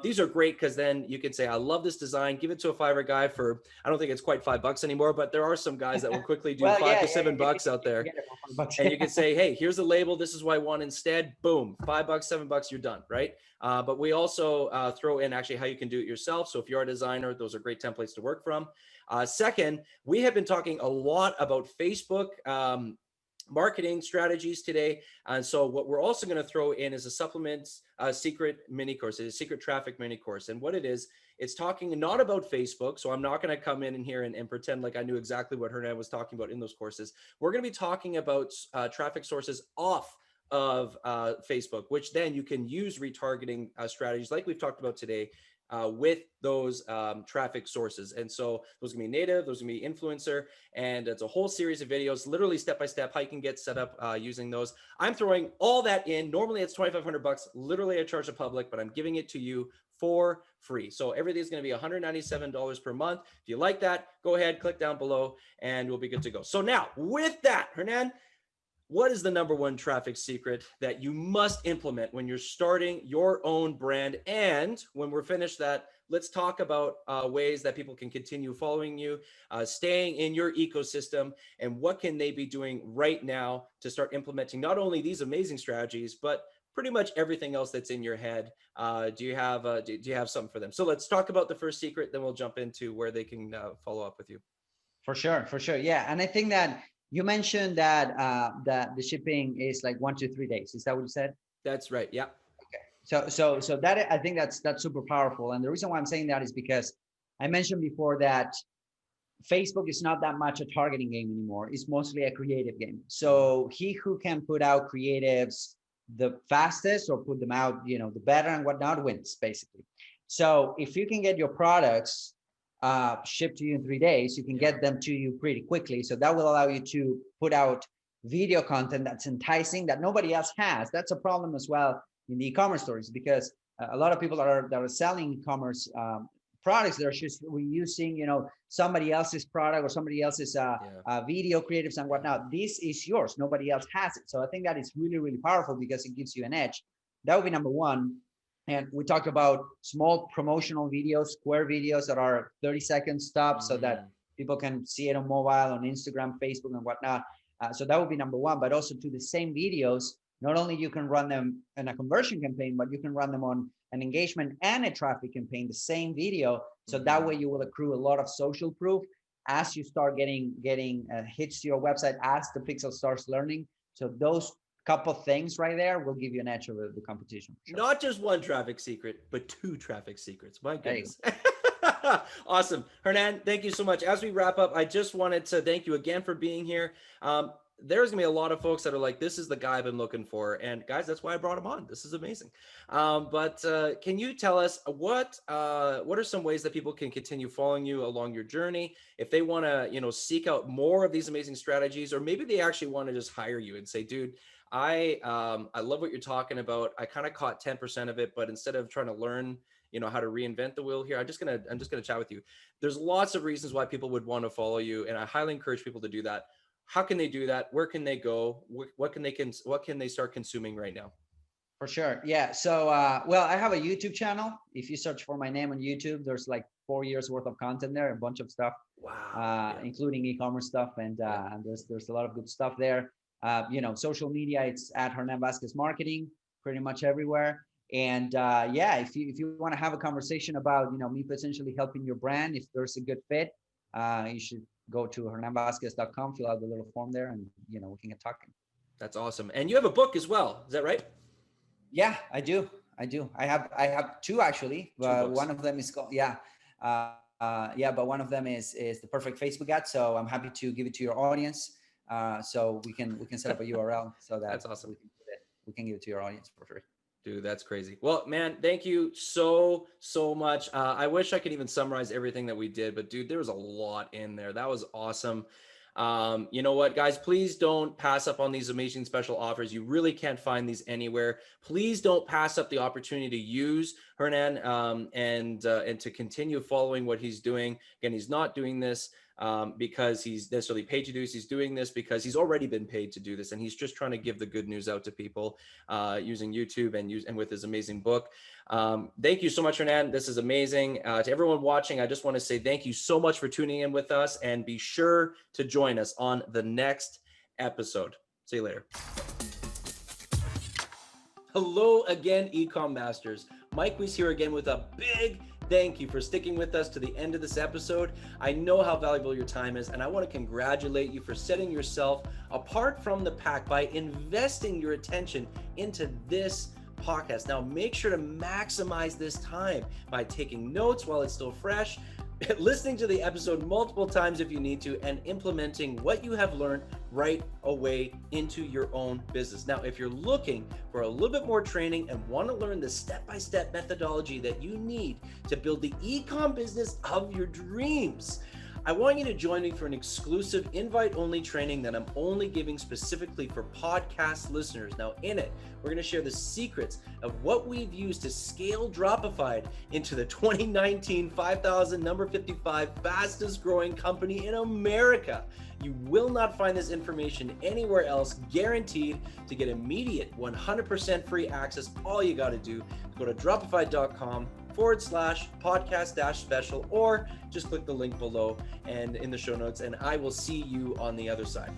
these are great because then you can say, I love this design, give it to a Fiverr guy for, I don't think it's quite $5 anymore, but there are some guys that will quickly do $5 to $7 out there. And you can say, hey, here's a label. This is what I want instead. Boom, $5, $7, you're done, right? But we also throw in actually how you can do it yourself. So if you're a designer, those are great templates to work from. Second, we have been talking a lot about Facebook marketing strategies today. And so what we're also going to throw in is a supplement secret mini course, a secret traffic mini course. And what it is, it's talking not about Facebook. So I'm not going to come in here and pretend like I knew exactly what Hernan was talking about in those courses. We're going to be talking about traffic sources off of Facebook, which then you can use retargeting strategies like we've talked about today with those traffic sources. And so those are gonna be native, those are gonna be influencer, and it's a whole series of videos, literally step-by-step how you can get set up using those. I'm throwing all that in. Normally it's $2,500. Literally I charge the public, but I'm giving it to you for free. So everything's gonna be $197 per month. If you like that, go ahead, click down below, and we'll be good to go. So now with that, Hernan, what is the number 1 traffic secret that you must implement when you're starting your own brand? And when we're finished that, let's talk about ways that people can continue following you, staying in your ecosystem, and what can they be doing right now to start implementing not only these amazing strategies, but pretty much everything else that's in your head. Do you have something for them? So let's talk about the first secret, then we'll jump into where they can follow up with you. For sure. Yeah. And I think that you mentioned that the shipping is like 1 to 3 days. Is that what you said? That's right. Yeah. Okay. So that, I think that's super powerful. And the reason why I'm saying that is because I mentioned before that Facebook is not that much a targeting game anymore. It's mostly a creative game. So he who can put out creatives the fastest or put them out, the better and whatnot wins basically. So if you can get your products shipped to you in 3 days, you can get them to you pretty quickly. So that will allow you to put out video content that's enticing that nobody else has. That's a problem as well in the e-commerce stories, because a lot of people that are selling e-commerce products, they're just reusing, you know, somebody else's product or somebody else's video creatives and whatnot. This is yours. Nobody else has it. So I think that is really, really powerful because it gives you an edge. That would be number one. And we talked about small promotional videos, square videos that are 30-second stops so that people can see it on mobile, on Instagram, Facebook, and whatnot. So that would be number one. But also to the same videos, not only you can run them in a conversion campaign, but you can run them on an engagement and a traffic campaign, the same video. So that way you will accrue a lot of social proof as you start getting hits to your website, as the pixel starts learning. So those couple things right there will give you an edge over the competition. Sure. Not just one traffic secret, but 2 traffic secrets. My goodness. Awesome. Hernan, thank you so much. As we wrap up, I just wanted to thank you again for being here. There's gonna be a lot of folks that are like, this is the guy I've been looking for. And guys, that's why I brought him on. This is amazing. But can you tell us what are some ways that people can continue following you along your journey? If they want to, you know, seek out more of these amazing strategies, or maybe they actually want to just hire you and say, dude, I love what you're talking about. I kind of caught 10% of it, but instead of trying to learn, you know, how to reinvent the wheel here, I'm just gonna chat with you. There's lots of reasons why people would want to follow you, and I highly encourage people to do that. How can they do that? Where can they go? What can they start consuming right now? For sure. Yeah. So, well, I have a YouTube channel. If you search for my name on YouTube, there's like 4 years worth of content there, a bunch of stuff, including e-commerce stuff. And there's a lot of good stuff there. You know, social media, it's at Hernan Vasquez Marketing, pretty much everywhere. And if you want to have a conversation about, you know, me potentially helping your brand, if there's a good fit, you should go to hernanvasquez.com, fill out the little form there, and, you know, we can get talking. That's awesome. And you have a book as well. Is that right? Yeah, I do. I have 2 actually. One of them is called, but one of them is the perfect Facebook ad. So I'm happy to give it to your audience. So we can set up a URL so that that's awesome. We can give it to your audience for free. Dude, that's crazy. Well, man, thank you so much. I wish I could even summarize everything that we did, but dude, there was a lot in there. That was awesome. You know what, guys, please don't pass up on these amazing special offers. You really can't find these anywhere. Please don't pass up the opportunity to use Hernan and to continue following what he's doing. Again, he's not doing this because he's necessarily paid to do this. He's doing this because he's already been paid to do this, and he's just trying to give the good news out to people using YouTube and with his amazing book. Thank you so much, Hernan. This is amazing. To everyone watching, I just want to say thank you so much for tuning in with us, and be sure to join us on the next episode. See you later. Hello again, Ecom Masters. Mike Weiss here again with a big thank you for sticking with us to the end of this episode. I know how valuable your time is, and I want to congratulate you for setting yourself apart from the pack by investing your attention into this podcast. Now, make sure to maximize this time by taking notes while it's still fresh, listening to the episode multiple times if you need to, and implementing what you have learned right away into your own business. Now, if you're looking for a little bit more training and want to learn the step-by-step methodology that you need to build the e-com business of your dreams, I want you to join me for an exclusive invite-only training that I'm only giving specifically for podcast listeners. Now, in it, we're going to share the secrets of what we've used to scale Dropified into the 2019 55 fastest growing company in America. You will not find this information anywhere else, guaranteed. To get immediate 100% free access, all you got to do is go to dropified.com/podcast-special, or just click the link below and in the show notes, and I will see you on the other side.